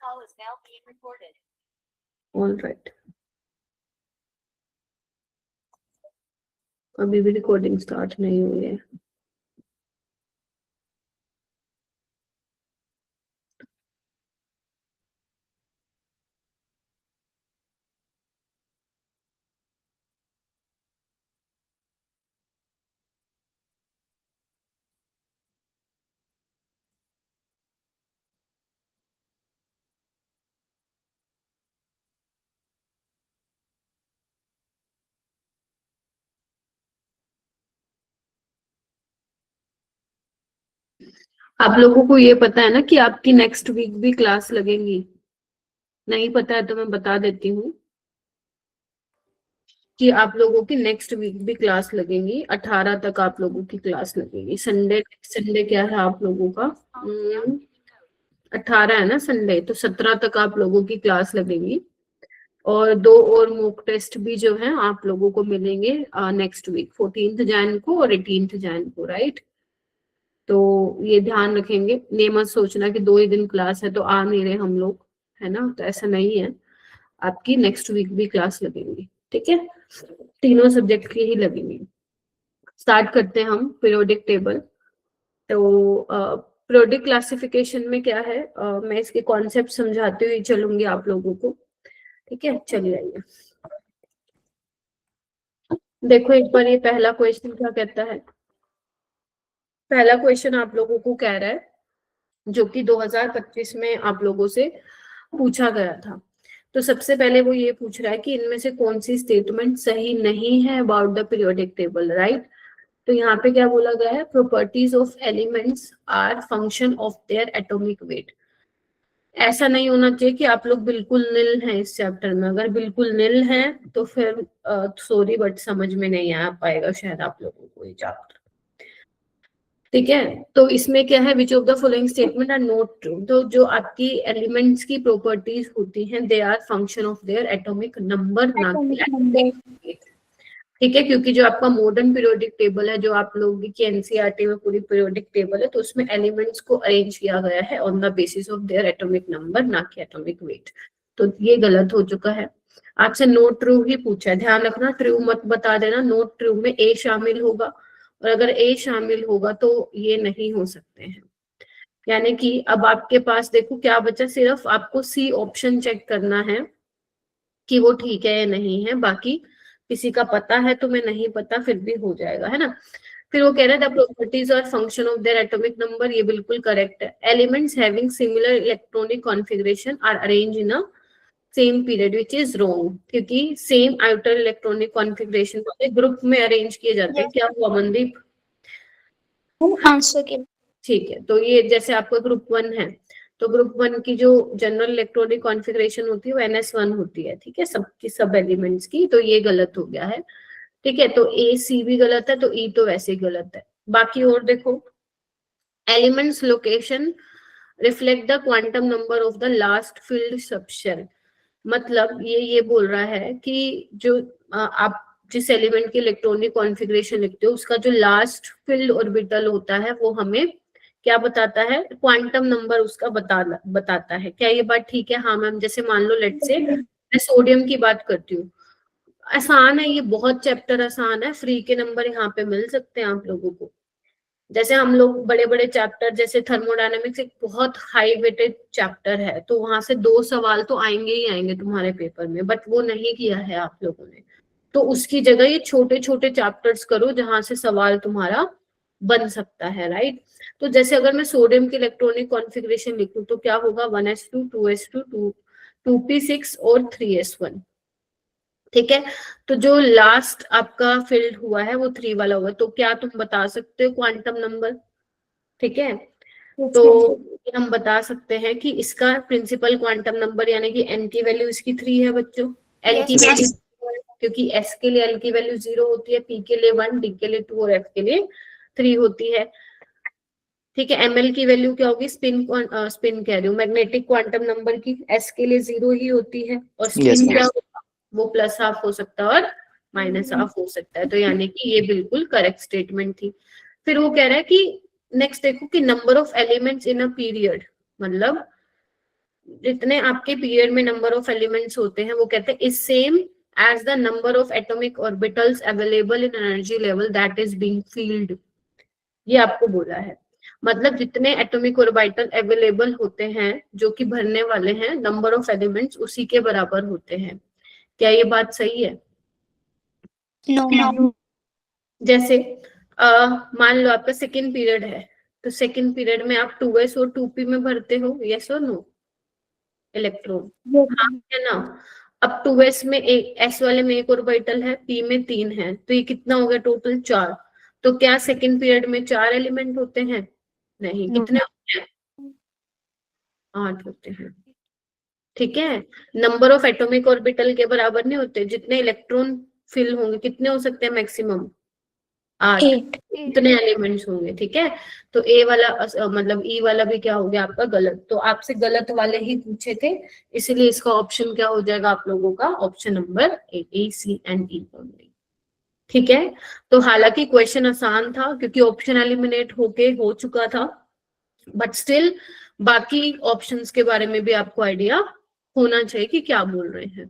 All right, अभी भी recording start नहीं हुई है। आप लोगों को ये पता है ना कि आपकी नेक्स्ट वीक भी क्लास लगेंगी? नहीं पता है तो मैं बता देती हूँ कि आप लोगों की नेक्स्ट वीक भी क्लास लगेंगी। 18 तक आप लोगों की क्लास लगेगी। संडे क्या है आप लोगों का? 18 है ना संडे, तो 17 तक आप लोगों की क्लास लगेगी। और 2 और मॉक टेस्ट भी जो है आप लोगों को मिलेंगे नेक्स्ट वीक, 14 जैन को और 18 जैन को, राइट? तो ये ध्यान रखेंगे, ये मत सोचना कि 2 ही दिन क्लास है तो आ नहीं रहे हम लोग, है ना? तो ऐसा नहीं है, आपकी नेक्स्ट वीक भी क्लास लगेंगी, ठीक है? तीनों सब्जेक्ट की ही लगेंगी। स्टार्ट करते हैं हम पीरियोडिक टेबल। तो पीरियोडिक क्लासिफिकेशन में क्या है, मैं इसके कॉन्सेप्ट समझाते हुए चलूंगी आप लोगों को, ठीक है? चलिए आइए, देखो एक बार ये पहला क्वेश्चन क्या कहता है। पहला क्वेश्चन आप लोगों को कह रहा है, जो कि 2025 में आप लोगों से पूछा गया था। तो सबसे पहले वो ये पूछ रहा है कि इनमें से कौन सी स्टेटमेंट सही नहीं है about the periodic table, right? तो यहाँ पे क्या बोला गया है, properties of elements are function of their atomic weight. ऐसा नहीं होना चाहिए कि आप लोग बिल्कुल निल हैं इस चैप्टर में। अगर बिल्कुल निल हैं तो फिर सॉरी बट समझ में नहीं आ पाएगा शायद आप लोगों को ये चैप्टर, ठीक है? तो इसमें क्या है, which of the following statement are not true. तो जो आपकी एलिमेंट्स की प्रॉपर्टीज होती हैं, they are function of their atomic number, ना कि, ठीक है? क्योंकि जो आपका मॉडर्न पीरियोडिक टेबल है, जो आप लोगों की एनसीईआरटी में पूरी पीरियोडिक टेबल है, तो उसमें एलिमेंट्स को अरेंज किया गया है on the basis of their atomic number, ना कि एटॉमिक वेट। तो ये गलत हो चुका है। आपसे नोट ट्रू ही पूछा है, ध्यान रखना, ट्रू मत बता देना। नोट ट्रू में ए शामिल होगा, और अगर ए शामिल होगा तो ये नहीं हो सकते हैं। यानी कि अब आपके पास देखो क्या बचा, सिर्फ आपको सी ऑप्शन चेक करना है कि वो ठीक है या नहीं है। बाकी किसी का पता है तो मैं नहीं पता, फिर भी हो जाएगा, है ना? फिर वो कह रहा है द प्रॉपर्टीज और function of their atomic number, ये बिल्कुल करेक्ट है। Elements having similar electronic configuration are arrange in a same period, which is wrong, क्योंकि same outer electronic configuration group में अरेंज किए जाते हैं। क्या हुआ मनदीप? आंसर के, ठीक है, तो ये जैसे आपका ग्रुप 1 है, तो ग्रुप 1 की जो जनरल इलेक्ट्रॉनिक कॉन्फ़िगरेशन होती है वो NS1 होती है, ठीक है? सबकी सब एलिमेंट्स की। तो ये गलत हो गया है, ठीक है? तो ए सी भी गलत है, तो ई तो वैसे ही गलत है। बाकी और देखो, elements location reflect the quantum number of the last field subshell. मतलब ये बोल रहा है कि जो आप जिस एलिमेंट की इलेक्ट्रॉनिक कॉन्फ़िगरेशन लिखते हो, उसका जो लास्ट फील्ड ऑर्बिटल होता है वो हमें क्या बताता है, क्वांटम नंबर उसका बताता है। क्या ये बात ठीक है? हाँ मैम। जैसे मान लो लेट से मैं सोडियम की बात करती हूँ, आसान है ये, बहुत चैप्टर आसान है, फ्री के नंबर यहाँ पे मिल सकते हैं आप लोगों को। जैसे हम लोग बड़े बड़े चैप्टर, जैसे थर्मोडायनेमिक्स एक बहुत हाई वेटेड चैप्टर है, तो वहां से 2 सवाल तो आएंगे ही आएंगे तुम्हारे पेपर में, बट वो नहीं किया है आप लोगों ने। तो उसकी जगह ये छोटे छोटे चैप्टर्स करो जहां से सवाल तुम्हारा बन सकता है, राइट? तो जैसे अगर मैं सोडियम की इलेक्ट्रॉनिक कॉन्फ़िगरेशन लिखूं तो क्या होगा, 1s2 2s2 2p6 और 3s1, ठीक है? तो जो लास्ट आपका फील्ड हुआ है वो 3 वाला हुआ, तो क्या तुम बता सकते हो क्वांटम नंबर? ठीक है, तो हम बता सकते हैं कि इसका प्रिंसिपल क्वांटम नंबर, यानी कि एन की वैल्यू इसकी 3 है बच्चों। एल की वैल्यू, क्योंकि एस के लिए एल की वैल्यू 0 होती है, पी के लिए 1, डी के लिए 2 और एफ के लिए 3 होती है, ठीक है? एमएल की वैल्यू क्या होगी, स्पिन कह रही हूँ, मैग्नेटिक क्वांटम नंबर की, एस के लिए 0 ही होती है, और स्पिन क्या होगा, वो प्लस हाफ हो सकता है और माइनस हाफ हो सकता है। तो यानी कि ये बिल्कुल करेक्ट स्टेटमेंट थी। फिर वो कह रहा है कि नेक्स्ट देखो कि number of elements in a period, मतलब जितने आपके पीरियड में नंबर ऑफ एलिमेंट्स होते हैं वो कहते हैं is same as the number of atomic orbitals available in energy level that is being filled. ये आपको बोला है, मतलब जितने एटॉमिक ऑर्बिटल अवेलेबल होते हैं जो कि भरने वाले हैं, नंबर ऑफ एलिमेंट्स उसी के बराबर होते हैं। क्या ये बात सही है? नो। जैसे मान लो आपका सेकेंड पीरियड है, तो सेकेंड पीरियड में आप 2s और 2p में भरते हो, यस और नो इलेक्ट्रॉन? हाँ है ना। अब 2s में एक, s वाले में एक ऑर्बिटल है, p में 3 है, तो ये कितना हो गया टोटल 4। तो क्या सेकेंड पीरियड में 4 एलिमेंट होते हैं? नहीं, कितने होते हैं? 8 होते हैं। ठीक है, नंबर ऑफ एटॉमिक ऑर्बिटल के बराबर नहीं होते, जितने इलेक्ट्रॉन फिल होंगे कितने हो सकते हैं मैक्सिमम? 8। इतने एलिमेंट्स होंगे। ठीक है, तो ए वाला मतलब ई वाला भी क्या हो गया आपका गलत, तो आपसे गलत वाले ही पूछे थे, इसीलिए इसका ऑप्शन क्या हो जाएगा आप लोगों का? Option number A, C and E only. ठीक है, तो हालांकि क्वेश्चन आसान था क्योंकि ऑप्शन एलिमिनेट होके हो चुका था, बट स्टिल बाकी ऑप्शंस के बारे में भी आपको आइडिया होना चाहिए कि क्या बोल रहे हैं।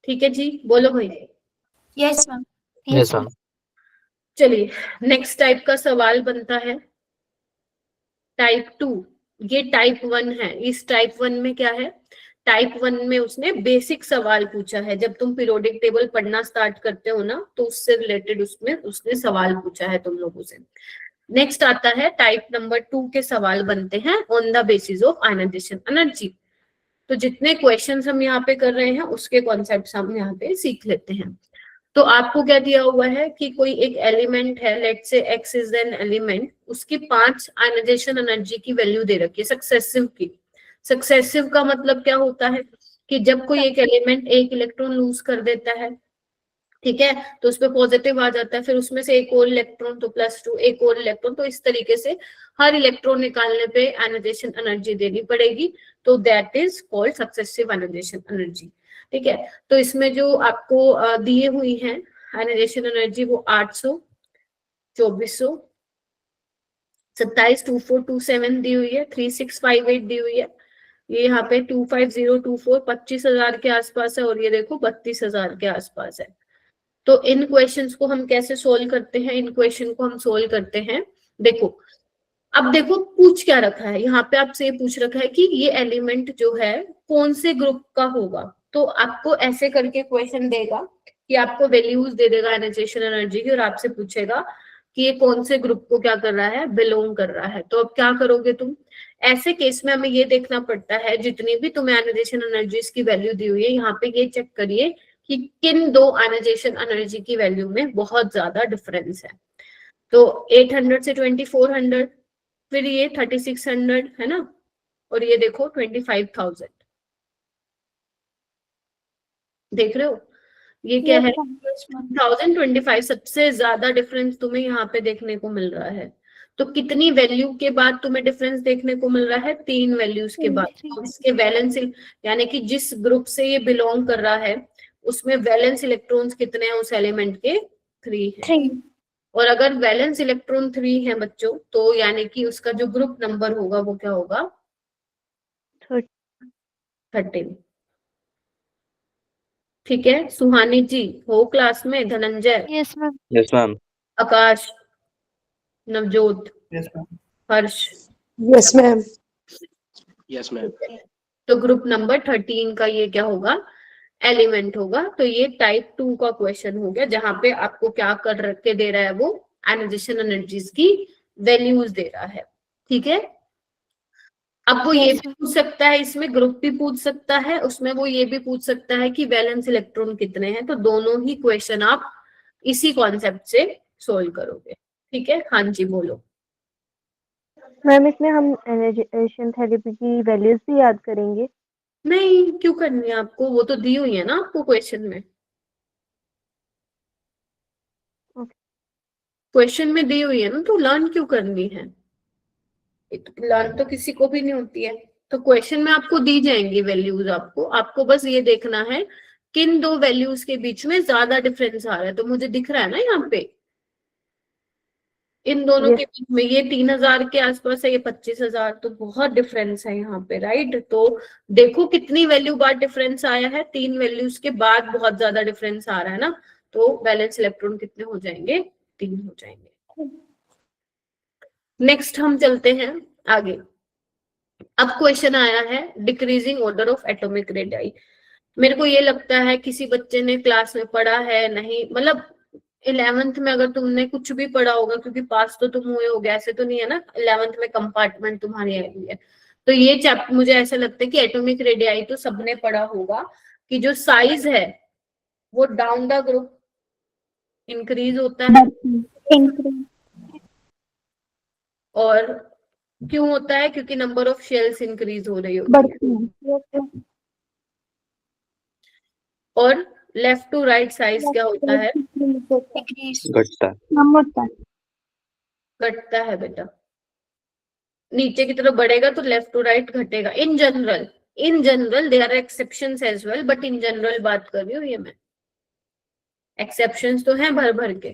ठीक है जी, बोलो भाई। Yes ma'am. Yes ma'am. चलिए नेक्स्ट टाइप का सवाल बनता है टाइप 2। ये टाइप 1 है। इस टाइप 1 में क्या है? टाइप 1 में उसने बेसिक सवाल पूछा है। जब तुम पीरियोडिक टेबल पढ़ना स्टार्ट करते हो ना, तो उससे रिलेटेड उसमें उसने सवाल पूछा है तुम लोगों से। नेक्स्ट आता है टाइप नंबर 2 के सवाल बनते हैं on the basis of ionization energy. तो जितने क्वेश्चंस हम यहाँ पे कर रहे हैं उसके कॉन्सेप्ट्स हम यहाँ पे सीख लेते हैं। तो आपको क्या दिया हुआ है कि कोई एक एलिमेंट है, let's say x is an element, उसकी 5 आयनाइजेशन एनर्जी की वैल्यू दे रखी है सक्सेसिव की। सक्सेसिव का मतलब क्या होता है कि जब कोई एक एलिमेंट एक इलेक्ट्रॉन लूज कर देता है, ठीक है, तो उसमें पॉजिटिव आ जाता है, फिर उसमें से एक और इलेक्ट्रॉन तो +2, एक और इलेक्ट्रॉन, तो इस तरीके से हर इलेक्ट्रॉन निकालने पे आयनाइजेशन एनर्जी देनी पड़ेगी, तो that is called successive ionization energy. ठीक है, तो इसमें जो आपको दिए हुई है आयनाइजेशन एनर्जी वो 800, 2400, 272427 दी हुई है, 3658 दी हुई है, ये यहाँ पे 25024 25,000 के आसपास है, और ये देखो 32,000 के आसपास है। तो इन क्वेश्चंस को हम कैसे सोल्व करते हैं? इन क्वेश्चन को हम सोल्व करते हैं, देखो अब देखो पूछ क्या रखा है यहाँ पे, आपसे ये पूछ रखा है कि ये एलिमेंट जो है कौन से ग्रुप का होगा। तो आपको ऐसे करके क्वेश्चन देगा कि आपको वैल्यूज दे देगा आयनाइजेशन एनर्जी की, और आपसे पूछेगा कि ये कौन से ग्रुप को क्या कर रहा है, बिलोंग कर रहा है। तो अब क्या करोगे तुम? ऐसे केस में हमें ये देखना पड़ता है जितनी भी तुम्हें आयनाइजेशन एनर्जीज की वैल्यू दी हुई है, यहाँ पे ये चेक करिए कि किन दो आयनाइजेशन एनर्जी की वैल्यू में बहुत ज्यादा डिफरेंस है। तो 800 से 2400, फिर ये 3600 है ना, और ये देखो 25,000, देख रहे हो ये क्या है? 1025, सबसे ज्यादा डिफरेंस तुम्हें यहाँ पे देखने को मिल रहा है। तो कितनी वैल्यू के बाद तुम्हें डिफरेंस देखने को मिल रहा है? 3 वैल्यूज के बाद। तो इसके वैलेंस यानी कि जिस ग्रुप से ये बिलोंग कर रहा है उसमें वैलेंस इलेक्ट्रॉन्स कितने हैं उस एलिमेंट के? 3 है। और अगर वैलेंस इलेक्ट्रॉन 3 है बच्चों, तो यानी कि उसका जो ग्रुप नंबर होगा वो क्या होगा? 13। ठीक है, सुहानी जी हो क्लास में? Dhananjay? Yes ma'am. Yes ma'am. Akash, Navjot, yes ma'am. Harsh? Yes ma'am. Yes ma'am. तो ग्रुप नंबर 13 का ये क्या होगा? एलिमेंट होगा। तो ये टाइप 2 का क्वेश्चन हो गया, जहां पे आपको क्या कर रखे दे रहा है, वो आयनाइजेशन एनर्जीज की वैल्यूज दे रहा है। ठीक है, अब वो ये भी पूछ सकता है, इसमें ग्रुप भी पूछ सकता है, उसमें वो ये भी पूछ सकता है कि वैलेंस इलेक्ट्रॉन कितने हैं। तो दोनों ही क्वेश्चन आप इसी कॉन्सेप्ट से सोल्व करोगे। ठीक है, हाँ जी बोलो। मैम इसमें हम आयनाइजेशन थेरेपी की वैल्यूज भी याद करेंगे? नहीं, क्यों करनी है आपको, वो तो दी हुई है ना आपको क्वेश्चन में। क्वेश्चन में दी हुई है ना, तो लर्न क्यों करनी है? लर्न तो किसी को भी नहीं होती है। तो क्वेश्चन में आपको दी जाएंगी वैल्यूज, आपको बस ये देखना है किन दो वैल्यूज के बीच में ज्यादा डिफरेंस आ रहा है। तो मुझे दिख रहा है ना यहाँ पे, इन दोनों Yes. के बीच में ये 3000 के आसपास है, ये 25,000, तो बहुत डिफरेंस है यहाँ पे, राइट। तो देखो कितनी वैल्यू बाद डिफरेंस आया है, 3 वैल्यूज के बाद बहुत ज्यादा डिफरेंस आ रहा है ना। तो वैलेंस इलेक्ट्रॉन कितने हो जाएंगे, 3 हो जाएंगे। नेक्स्ट हम चलते हैं आगे। अब क्वेश्चन आया है decreasing order of atomic radii. मेरे को ये लगता है किसी बच्चे ने क्लास में पढ़ा है नहीं, मतलब 11th में अगर तुमने कुछ भी पढ़ा होगा, क्योंकि पास तो तुम हुए हो, ऐसे तो नहीं है ना 11th में कंपार्टमेंट तुम्हारी आई हुई है। तो ये चैप्टर मुझे ऐसा लगता है कि एटॉमिक रेडियाई तो सबने पढ़ा होगा, कि जो साइज है वो डाउन द ग्रुप इंक्रीज होता है। और क्यों होता है, क्योंकि नंबर ऑफ शेल्स इंक्रीज हो रही होती है। और लेफ्ट टू राइट साइज क्या होता है, घटता है। घटता है बेटा। नीचे की तरफ बढ़ेगा तो लेफ्ट टू राइट घटेगा। In general there are exceptions as well, but in general बात कर रही हूँ ये मैं, एक्सेप्शंस तो हैं भर भर के,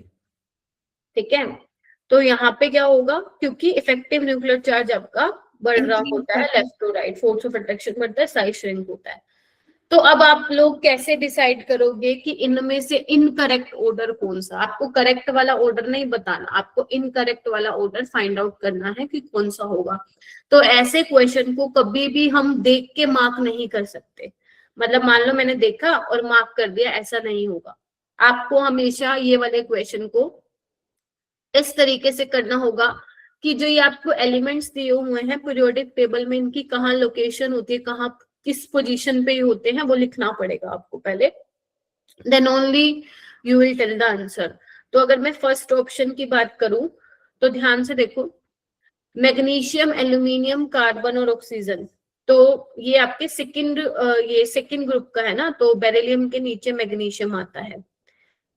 ठीक है। तो यहाँ पे क्या होगा, क्योंकि इफेक्टिव न्यूक्लियर चार्ज आपका बढ़ रहा होता है left to right, force of attraction बढ़ता है, साइज श्रिंक होता है। तो अब आप लोग कैसे डिसाइड करोगे कि इनमें से इनकरेक्ट ऑर्डर कौन सा, आपको करेक्ट वाला ऑर्डर नहीं बताना, आपको इनकरेक्ट वाला ऑर्डर फाइंड आउट करना है कि कौन सा होगा। तो ऐसे क्वेश्चन को कभी भी हम देख के मार्क नहीं कर सकते, मतलब मान लो मैंने देखा और मार्क कर दिया, ऐसा नहीं होगा। आपको हमेशा ये वाले क्वेश्चन को इस तरीके से करना होगा कि जो ये आपको एलिमेंट्स दिए हुए हैं पीरियोडिक टेबल में, इनकी कहाँ लोकेशन होती है, कहाँ किस पोजीशन पे होते हैं, वो लिखना पड़ेगा आपको पहले, then only you will tell the answer. तो अगर मैं फर्स्ट ऑप्शन की बात करूं तो ध्यान से देखो, मैग्नीशियम, एल्यूमिनियम, कार्बन और ऑक्सीजन। तो ये आपके सेकंड ग्रुप का है ना, तो बेरिलियम के नीचे मैग्नीशियम आता है।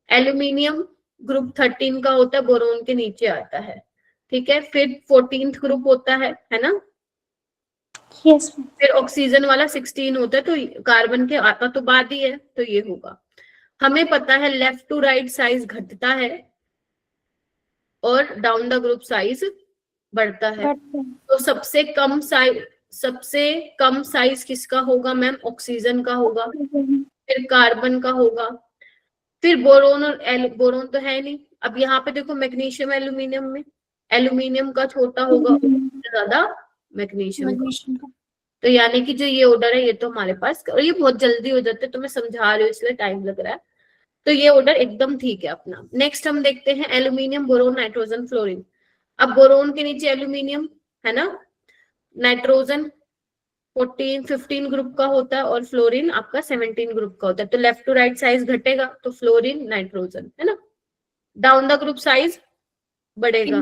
एल्यूमिनियम ग्रुप 13 का होता है, बोरोन के नीचे आता है, ठीक है। फिर 14th ग्रुप होता है ना। Yes, ma'am. फिर ऑक्सीजन वाला 16 होता है, तो कार्बन के आता तो बाद ही है, तो ये होगा। हमें पता है लेफ्ट टू राइट साइज घटता है और डाउन द ग्रुप साइज बढ़ता है। तो सबसे कम साइज किसका होगा मैम, ऑक्सीजन का होगा, फिर कार्बन का होगा, फिर बोरोन, और बोरोन तो है नहीं। अब यहाँ पे देखो मैग्नीशियम, एल्यूमिनियम में एल्यूमिनियम का छोटा होगा, ज्यादा मैग्नीशियम का। तो यानी कि जो ये ऑर्डर है ये तो हमारे पास, और ये बहुत जल्दी हो जाते हैं, तो मैं समझा रही हूँ इसलिए टाइम लग रहा है। तो ये ऑर्डर एकदम ठीक है अपना। नेक्स्ट हम देखते हैं एल्यूमिनियम, बोरोन, नाइट्रोजन, फ्लोरीन। अब बोरोन के नीचे एल्यूमिनियम है ना, नाइट्रोजन 15 ग्रुप का होता है, और फ्लोरीन आपका 17 ग्रुप का होता है। तो लेफ्ट टू राइट साइज घटेगा, तो फ्लोरीन, नाइट्रोजन है ना। डाउन द ग्रुप साइज बढ़ेगा,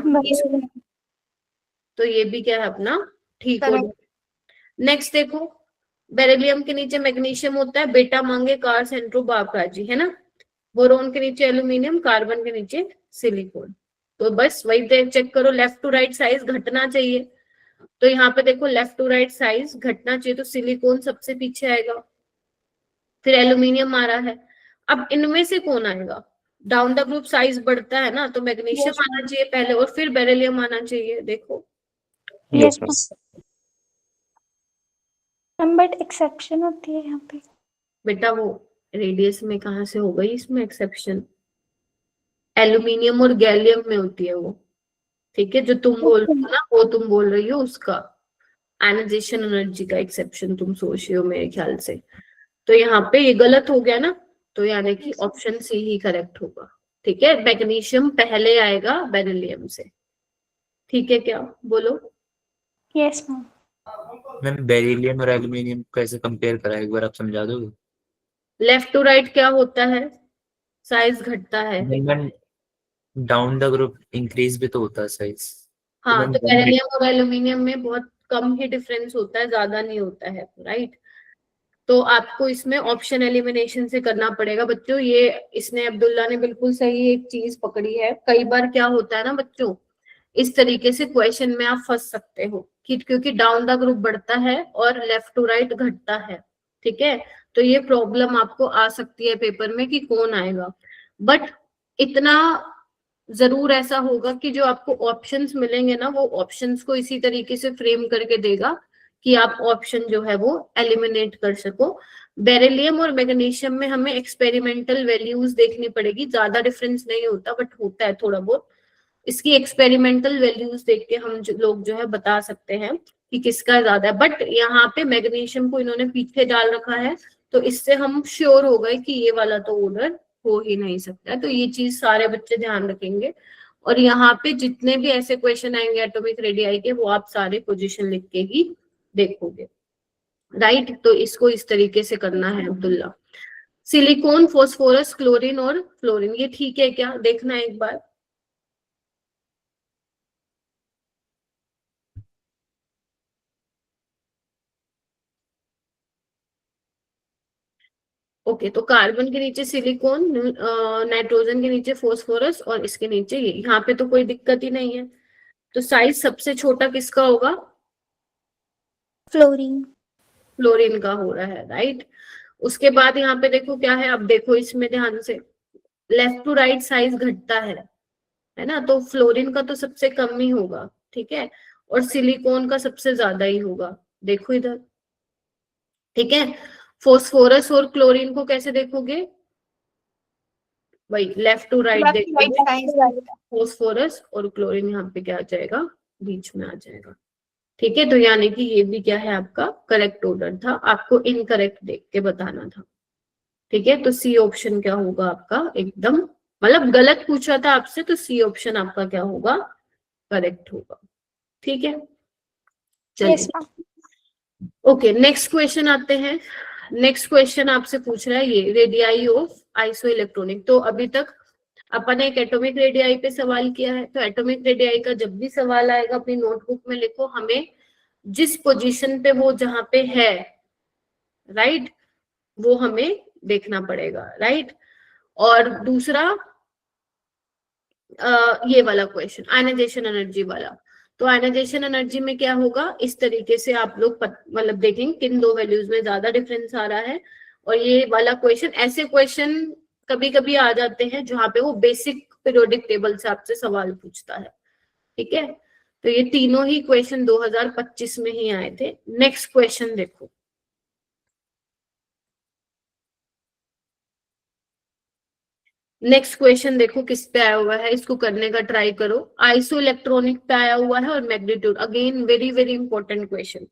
तो ये भी क्या है अपना ठीक हो। नेक्स्ट देखो, बेरिलियम के नीचे मैग्नीशियम होता है, बेटा मांगे कार सेंट्रो बापराजी है ना। बोरोन के नीचे एल्यूमिनियम, कार्बन के नीचे सिलिकॉन। तो बस वही चेक करो, लेफ्ट टू राइट साइज घटना चाहिए। तो यहाँ पे देखो लेफ्ट टू राइट साइज घटना चाहिए, तो सिलिकॉन सबसे पीछे आएगा, फिर एल्यूमिनियम आ रहा है। अब इनमें से कौन आएगा, डाउन द ग्रुप साइज बढ़ता है ना, तो मैग्नीशियम आना चाहिए पहले और फिर बेरिलियम आना चाहिए। देखो Yes, ma'am. बट एक्सेप्शन होती है यहाँ पे। बेटा वो रेडियस में कहाँ से हो गई इसमें एक्सेप्शन, एल्यूमिनियम और गैलियम में होती है वो, ठीक है। जो तुम बोल रही हो ना वो तुम बोल रही हो उसका आयनाइजेशन एनर्जी का एक्सेप्शन तुम सोच रहे हो मेरे ख्याल से। तो यहाँ पे ये गलत हो गया ना, तो यानी कि ऑप्शन सी ही करेक्ट होगा, ठीक है। मैग्नीशियम पहले आएगा बेरिलियम से, ठीक है क्या, बोलो। Yes ma'am. मैम बेरिलियम और एल्यूमिनियम कैसे कंपेयर करा है, एक बार आप समझा दोगे? लेफ्ट टू राइट क्या होता है, साइज घटता है। Ma'am down the group increase भी तो होता है साइज। हाँ, तो बेरिलियम और एल्यूमिनियम में बहुत कम ही डिफरेंस होता है, ज्यादा नहीं होता है, राइट। तो आपको इसमें ऑप्शन एलिमिनेशन से करना पड़ेगा बच्चों। ये इसने अब्दुल्ला ने बिल्कुल सही एक चीज पकड़ी है। कई बार क्या होता है ना बच्चों, इस तरीके से क्वेश्चन में आप फंस सकते हो कि क्योंकि डाउन द ग्रुप बढ़ता है और लेफ्ट टू राइट घटता है, ठीक है। तो ये प्रॉब्लम आपको आ सकती है पेपर में कि कौन आएगा। बट इतना जरूर ऐसा होगा कि जो आपको ऑप्शंस मिलेंगे ना, वो ऑप्शंस को इसी तरीके से फ्रेम करके देगा कि आप ऑप्शन जो है वो एलिमिनेट कर सको। बेरिलियम और मैग्नीशियम में हमें एक्सपेरिमेंटल वैल्यूज देखनी पड़ेगी, ज्यादा डिफरेंस नहीं होता बट होता है थोड़ा बहुत। इसकी एक्सपेरिमेंटल वैल्यूज देख के हम लोग जो है बता सकते हैं कि किसका ज्यादा है। बट यहाँ पे मैग्नीशियम को इन्होंने पीछे डाल रखा है, तो इससे हम श्योर हो गए कि ये वाला तो ऑर्डर हो ही नहीं सकता। तो ये चीज सारे बच्चे ध्यान रखेंगे। और यहाँ पे जितने भी ऐसे क्वेश्चन आएंगे एटॉमिक रेडियाई के, वो आप सारे पोजीशन लिख के ही देखोगे, राइट। तो इसको इस तरीके से करना है अब्दुल्ला। सिलिकॉन, फॉस्फोरस, क्लोरीन और फ्लोरीन, ये ठीक है क्या, देखना एक बार। ओके, तो कार्बन के नीचे सिलिकॉन, नाइट्रोजन के नीचे फॉस्फोरस और इसके नीचे ये, यहाँ पे तो कोई दिक्कत ही नहीं है। तो साइज सबसे छोटा किसका होगा? फ्लोरीन। फ्लोरीन का हो रहा है, राइट। उसके बाद यहाँ पे देखो क्या है, अब देखो इसमें ध्यान से, लेफ्ट टू राइट साइज घटता है ना, तो फ्लोरीन का तो सबसे कम ही होगा, ठीक है, और सिलिकॉन का सबसे ज्यादा ही होगा। देखो इधर, ठीक है। फॉस्फोरस और क्लोरीन को कैसे देखोगे? वही लेफ्ट टू राइट देखोगे, फॉस्फोरस और क्लोरीन यहाँ पे क्या आ जाएगा, बीच में आ जाएगा, ठीक है। तो यानी कि ये भी क्या है, आपका करेक्ट ऑर्डर था, आपको इनकरेक्ट देख के बताना था, ठीक है। तो सी ऑप्शन क्या होगा आपका, एकदम मतलब गलत पूछा था आपसे, तो सी ऑप्शन आपका क्या होगा, करेक्ट होगा, ठीक है। यस चलिए, ओके, नेक्स्ट क्वेश्चन आते हैं। नेक्स्ट क्वेश्चन आपसे पूछ रहा है ये रेडियाई ऑफ आइसो इलेक्ट्रॉनिक। तो अभी तक अपन एक एटॉमिक रेडियाई पे सवाल किया है, तो एटॉमिक रेडियाई का जब भी सवाल आएगा अपनी नोटबुक में लिखो, हमें जिस पोजीशन पे वो जहां पे है, राइट, वो हमें देखना पड़ेगा, राइट। और दूसरा ये वाला क्वेश्चन आयनाइजेशन एनर्जी वाला, तो आयनाइजेशन एनर्जी में क्या होगा, इस तरीके से आप लोग मतलब देखेंगे किन दो वैल्यूज में ज्यादा डिफरेंस आ रहा है। और ये वाला क्वेश्चन, ऐसे क्वेश्चन कभी कभी आ जाते हैं जहां पे वो बेसिक पीरियोडिक टेबल से आपसे सवाल पूछता है, ठीक है। तो ये तीनों ही क्वेश्चन 2025 में ही आए थे। नेक्स्ट क्वेश्चन देखो, नेक्स्ट क्वेश्चन देखो किस पे आया हुआ है, इसको करने का ट्राई करो। आइसो इलेक्ट्रॉनिक पे आया हुआ है और magnitude, again very very important question.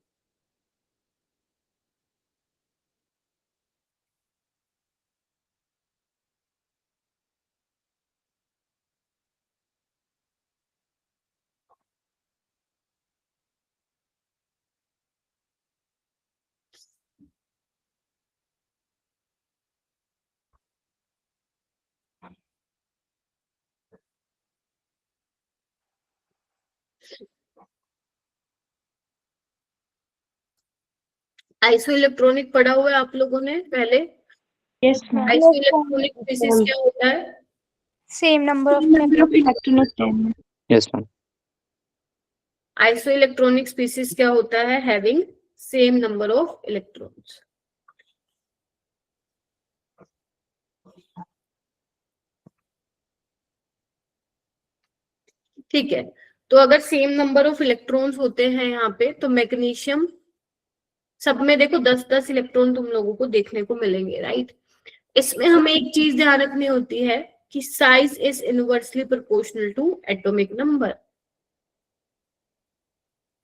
Iso electronic पढ़ा हुआ है आप लोगों ने पहले? Yes ma'am. Iso electronic species क्या होता है? Same number of electrons. Yes ma'am. Iso electronic species क्या होता है? Having same number of electrons. ठीक है, तो अगर सेम नंबर ऑफ इलेक्ट्रॉन्स होते हैं यहाँ पे, तो मैग्नीशियम सब में देखो 10-10 इलेक्ट्रॉन तुम लोगों को देखने को मिलेंगे, राइट। इसमें हमें एक चीज ध्यान रखनी होती है कि size is inversely proportional to atomic number,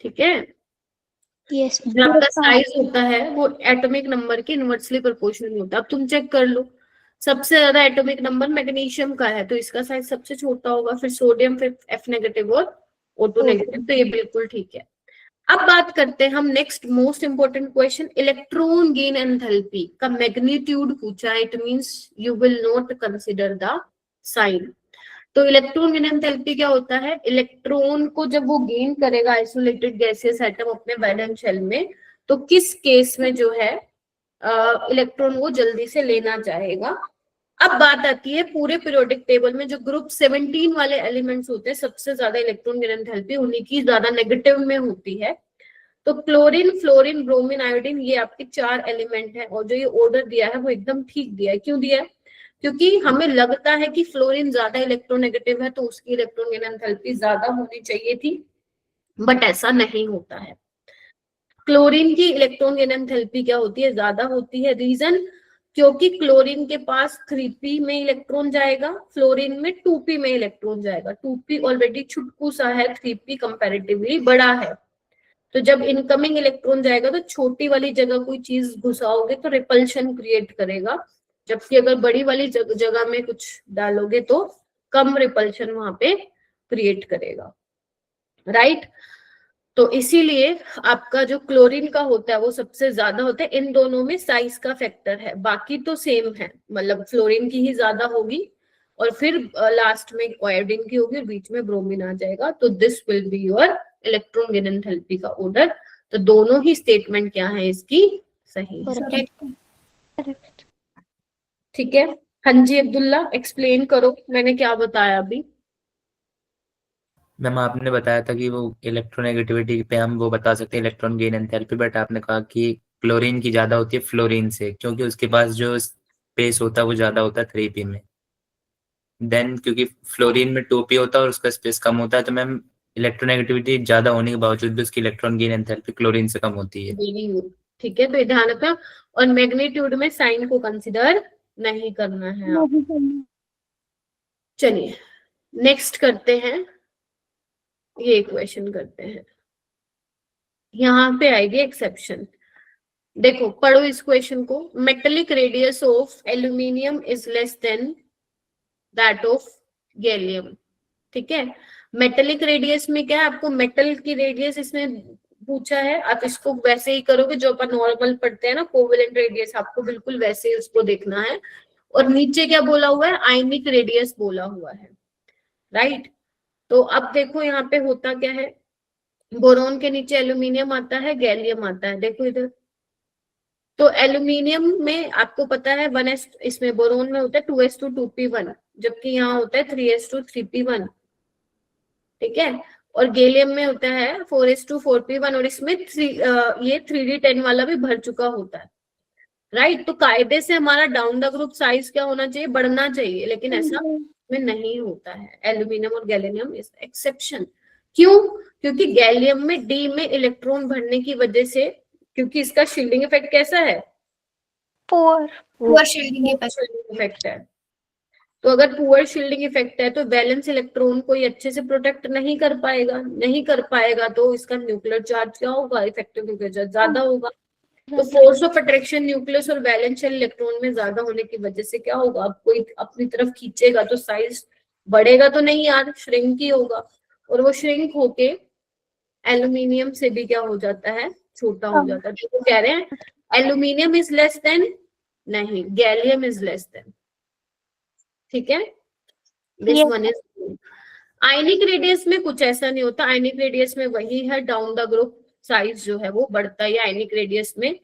ठीक है। यस जो आपका साइज होता है वो एटॉमिक नंबर के इनवर्सली प्रोपोर्शनल होता है। अब तुम चेक कर लो, सबसे ज्यादा एटॉमिक नंबर मैग्नीशियम का है, तो इसका साइज सबसे छोटा होगा, फिर सोडियम, फिर F नेगेटिव और O2 नेगेटिव, तो ये बिल्कुल ठीक है। अब बात करते हैं हम next most important question, electron gain enthalpy का मैग्नीट्यूड पूछा है। It means you will not consider the sign. तो इलेक्ट्रॉन गेन एंथैल्पी क्या होता है, इलेक्ट्रॉन को जब वो गेन करेगा आइसोलेटेड गैसियस एटम अपने वैलेंस शेल में, तो किस केस में जो है इलेक्ट्रॉन वो जल्दी से लेना चाहेगा। अब बात आती है पूरे पीरियोडिक टेबल में जो ग्रुप 17 वाले एलिमेंट्स होते हैं, सबसे ज्यादा इलेक्ट्रॉन गेन एंथैल्पी उन्हीं की ज्यादा नेगेटिव में होती है। तो क्लोरीन, फ्लोरीन, ब्रोमीन, आयोडीन, ये आपके 4 एलिमेंट है, और जो ये ऑर्डर दिया है वो एकदम ठीक दिया है। क्यों दिया है? क्योंकि हमें लगता है कि फ्लोरीन ज्यादा इलेक्ट्रोनेगेटिव है तो उसकी इलेक्ट्रॉन गेन एंथैल्पी ज्यादा होनी चाहिए थी, बट ऐसा नहीं होता है। क्लोरीन की इलेक्ट्रॉन गेन एंथैल्पी क्या होती है, ज्यादा होती है। रीजन, क्योंकि क्लोरीन के पास 3p में इलेक्ट्रॉन जाएगा, फ्लोरीन में 2p में इलेक्ट्रॉन जाएगा। 2p ऑलरेडी छुटकू सा है, 3p कंपैरेटिवली बड़ा है। तो जब इनकमिंग इलेक्ट्रॉन जाएगा तो छोटी वाली जगह कोई चीज घुसाओगे तो रिपल्शन क्रिएट करेगा, जबकि अगर बड़ी वाली जगह में कुछ डालोगे तो कम रिपल्शन वहां पे क्रिएट करेगा, राइट। तो इसीलिए आपका जो क्लोरीन का होता है वो सबसे ज्यादा होता है। इन दोनों में साइज का फैक्टर है, बाकी तो सेम है, मतलब फ्लोरीन की ही ज्यादा होगी और फिर लास्ट में आयोडीन की होगी और बीच में ब्रोमीन आ जाएगा। तो this will be your electron gain enthalpy का ऑर्डर। तो दोनों ही स्टेटमेंट क्या है इसकी, सही है। करेक्ट। ठीक है, हाँ जी अब्दुल्ला एक्सप्लेन करो मैंने क्या बताया अभी। मैम आपने बताया था कि वो इलेक्ट्रोनेगेटिविटी पे हम वो बता सकते हैं इलेक्ट्रॉन गेन एंथैल्पी, बट आपने कहा कि क्लोरीन की ज्यादा होती है फ्लोरीन से, क्योंकि उसके पास जो स्पेस होता है वो ज्यादा होता है 3p में। देन क्योंकि फ्लोरीन में 2p होता है और उसका स्पेस कम होता है, तो मैम इलेक्ट्रोनेगेटिविटी ज्यादा होने के बावजूद भी उसकी इलेक्ट्रॉन गेन एंथैल्पी क्लोरीन से कम होती है। वेरी गुड, ठीक है, तो ध्यान रखना। और मैग्नीट्यूड में साइन को कंसिडर नहीं करना है आप। चलिए नेक्स्ट करते हैं, ये क्वेश्चन करते हैं, यहाँ पे आएगी एक्सेप्शन। देखो पढ़ो इस क्वेश्चन को। Metallic radius of aluminium is less than that of gallium. ठीक है, मेटेलिक रेडियस में क्या है, आपको मेटल की रेडियस इसमें पूछा है, आप इसको वैसे ही करोगे जो अपन नॉर्मल पढ़ते हैं ना, कोवेलेंट रेडियस, आपको बिल्कुल वैसे ही उसको देखना है। और नीचे क्या बोला हुआ है, आयनिक रेडियस बोला हुआ है, राइट। तो अब देखो यहाँ पे होता क्या है, बोरोन के नीचे एल्यूमिनियम आता है, गैलियम आता है, देखो इधर। तो एल्यूमिनियम में आपको पता है 1s, इसमें बोरोन में होता है 2s2 2p1, जबकि यहाँ होता है 3s2 3p1। ठीक है, और गैलियम में होता है 4s2 4p1, और इसमें ये 3d10 वाला भी भर चुका होता है, राइट। तो कायदे से हमारा डाउन द ग्रुप साइज क्या होना चाहिए, बढ़ना चाहिए, लेकिन ऐसा में नहीं होता है। एल्यूमिनियम और गैलियम इज एक्सेप्शन। क्यों, क्योंकि गैलियम में डी में इलेक्ट्रॉन भरने की वजह से, क्योंकि इसका शील्डिंग इफेक्ट कैसा है, पुअर शील्डिंग इफेक्ट है। तो अगर पुअर शील्डिंग इफेक्ट है तो वैलेंस इलेक्ट्रॉन को ये अच्छे से प्रोटेक्ट नहीं कर पाएगा, नहीं कर पाएगा तो इसका न्यूक्लियर चार्ज क्या होगा, इफेक्टिव न्यूक्लियर चार्ज ज्यादा होगा। तो फोर्स ऑफ अट्रैक्शन न्यूक्लियस और वैलेंस शेल इलेक्ट्रॉन में ज्यादा होने की वजह से क्या होगा, अब कोई अपनी तरफ खींचेगा तो साइज बढ़ेगा तो नहीं यार, श्रिंक ही होगा। और वो श्रिंक होके एल्यूमिनियम से भी क्या हो जाता है, छोटा हो जाता है। तो कह रहे हैं एल्यूमिनियम इज लेस देन, नहीं गैलियम इज लेस देन। ठीक है, this one is. Ionic radius में कुछ ऐसा नहीं होता, आयनिक रेडियस में वही है, डाउन द ग्रुप साइज जो है वो बढ़ता है आयनिक रेडियस में।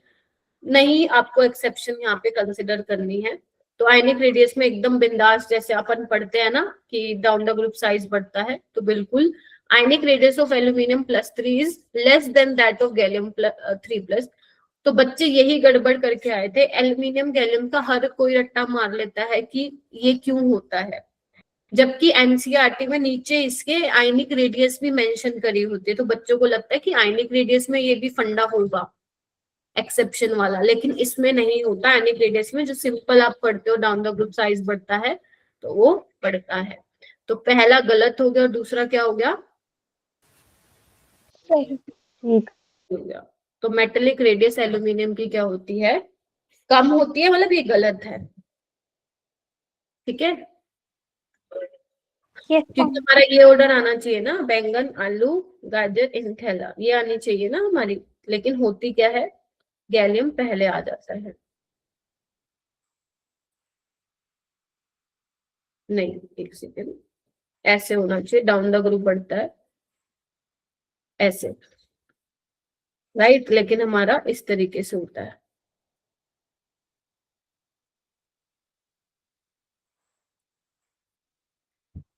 नहीं, आपको एक्सेप्शन यहाँ पे कंसिडर करनी है। तो आयनिक रेडियस में एकदम बिंदास, जैसे अपन पढ़ते हैं ना कि डाउन द ग्रुप साइज बढ़ता है, तो बिल्कुल ionic radius of aluminium +3 is less than that of gallium 3+। तो बच्चे यही गड़बड़ करके आए थे, एल्यूमिनियम गैलियम का हर कोई रट्टा मार लेता है कि ये क्यों होता है, जबकि एनसीईआरटी में नीचे इसके आयनिक रेडियस भी मेंशन करी होती है। तो बच्चों को लगता है कि आयनिक रेडियस में ये भी फंडा होगा एक्सेप्शन वाला, लेकिन इसमें नहीं होता। आयनिक रेडियस में जो सिंपल आप पढ़ते हो डाउन द ग्रुप साइज बढ़ता है तो वो बढ़ता है। तो पहला गलत हो गया और दूसरा क्या हो गया, ठीक हो गया। तो मेटेलिक रेडियस एल्यूमिनियम की क्या होती है, कम होती है, मतलब ये गलत है। ठीक है, क्योंकि हमारा ये ऑर्डर आना चाहिए ना, बैंगन आलू गाजर इंथेला, ये आनी चाहिए ना हमारी, लेकिन होती क्या है, गैलियम पहले आ जाता है। नहीं, एक सेकेंड, ऐसे होना चाहिए, डाउन द ग्रुप बढ़ता है ऐसे, राइट, लेकिन हमारा इस तरीके से होता है।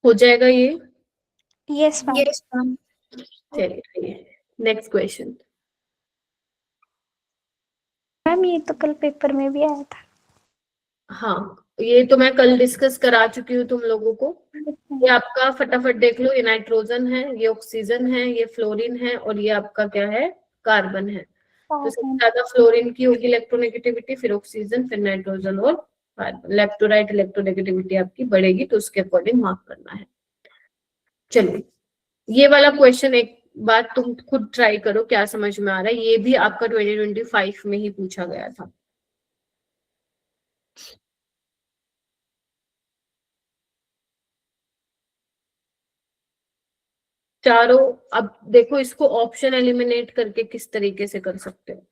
हो जाएगा ये, यस मैम। चलिए नेक्स्ट क्वेश्चन। मैम ये तो कल पेपर में भी आया था। हाँ, ये तो मैं कल डिस्कस करा चुकी हूँ तुम लोगों को। ये आपका फटाफट देख लो, ये नाइट्रोजन है, ये ऑक्सीजन है, ये फ्लोरीन है, और ये आपका क्या है, कार्बन है। तो सबसे ज्यादा फ्लोरीन की होगी इलेक्ट्रोनेगेटिविटी, फिर ऑक्सीजन, फिर नाइट्रोजन और carbon. Left to right electronegativity आपकी बढ़ेगी, तो उसके अकॉर्डिंग मार्क करना है। चलिए, ये वाला क्वेश्चन एक बात तुम खुद ट्राई करो, क्या समझ में आ रहा है। ये भी आपका 2025 में ही पूछा गया था। चारों, अब देखो इसको ऑप्शन एलिमिनेट करके किस तरीके से कर सकते हो।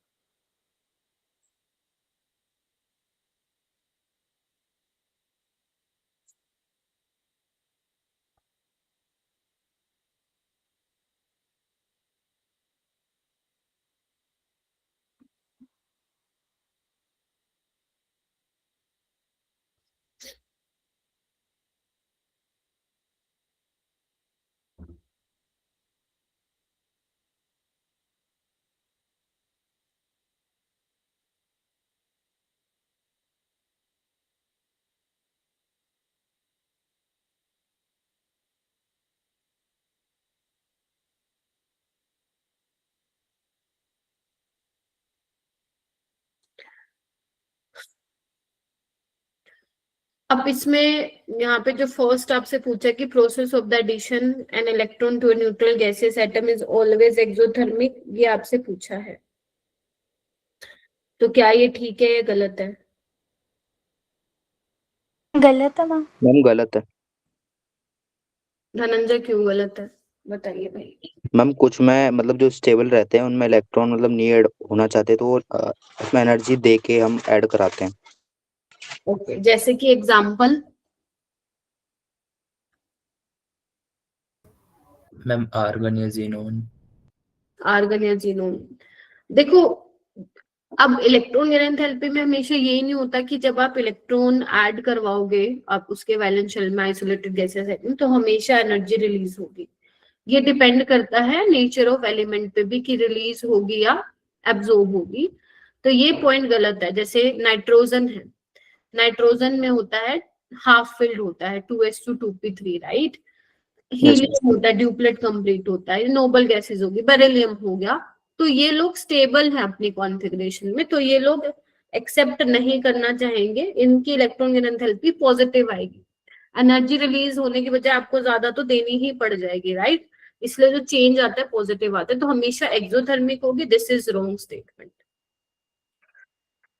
अब इसमें यहाँ पे जो फर्स्ट आपसे पूछा कि process of the addition an electron to neutral gaseous atom is always exothermic, ये आपसे पूछा है। तो क्या ये ठीक है या गलत है? गलत है मैम। मैम गलत है। धनंजय क्यों गलत है, बताइए भाई। मैम कुछ में मतलब जो स्टेबल रहते हैं उनमें इलेक्ट्रॉन मतलब नहीं ऐड होना चाहते, तो वो उसमें एनर्जी दे के हम ऐड कराते हैं। ओके, जैसे कि एग्जांपल। मैम आर्गन या जीनोन। आर्गन या जीनोन। देखो, अब इलेक्ट्रॉन गेन एंथैल्पी में हमेशा यही नहीं होता कि जब आप इलेक्ट्रॉन ऐड करवाओगे आप उसके वैलेंस शेल में आइसोलेटेड गैसेस एटम, तो हमेशा एनर्जी रिलीज होगी। ये डिपेंड करता है नेचर ऑफ एलिमेंट पे भी कि रिलीज होगी या एब्जॉर्ब होगी। तो ये पॉइंट गलत है। जैसे नाइट्रोजन है, नाइट्रोजन में होता है हाफ फिल्ड होता है 2s2 2p3, राइट। हीलियम होता है ड्यूप्लेट कंप्लीट होता है, नोबल गैसेस होगी, बेरिलियम हो गया। तो ये लोग स्टेबल हैं अपनी कॉन्फ़िगरेशन में, तो ये लोग एक्सेप्ट नहीं करना चाहेंगे, इनकी इलेक्ट्रॉन गेन एंथैल्पी पॉजिटिव आएगी। एनर्जी रिलीज होने की बजाय आपको ज्यादा तो देनी ही पड़ जाएगी, राइट। इसलिए जो चेंज आता है पॉजिटिव आता है, तो हमेशा एक्सोथर्मिक होगी। This is wrong statement.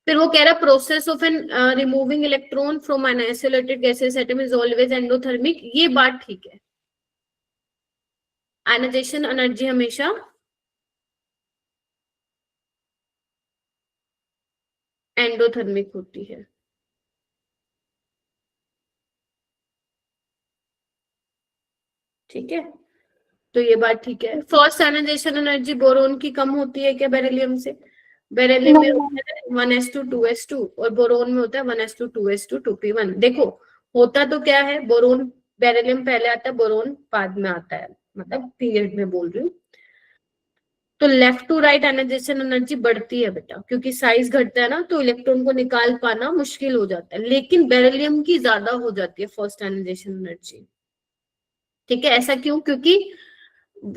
फिर वो कह रहा है process of an removing electron from an isolated gaseous atom is always endothermic, ये बात ठीक है। आयनाइजेशन एनर्जी हमेशा एंडोथर्मिक होती है, ठीक है। तो ये बात ठीक है। फर्स्ट आयनाइजेशन एनर्जी बोरोन की कम होती है क्या बेरिलियम से? बेरिलियम में होता है 1s2 और बोरोन में होता है 1s2 देखो, होता तो क्या है, बोरोन बेरिलियम पहले आता है, बोरोन बाद में आता है, मतलब पीरियड में बोल रही हूँ। तो left to right ionization energy बढ़ती है बेटा, क्योंकि साइज घटता है ना, तो इलेक्ट्रॉन को निकाल पाना मुश्किल हो जाता है। लेकिन बेरिलियम की ज्यादा हो जाती है फर्स्ट आयनाइजेशन एनर्जी, ठीक है। ऐसा क्यों? क्योंकि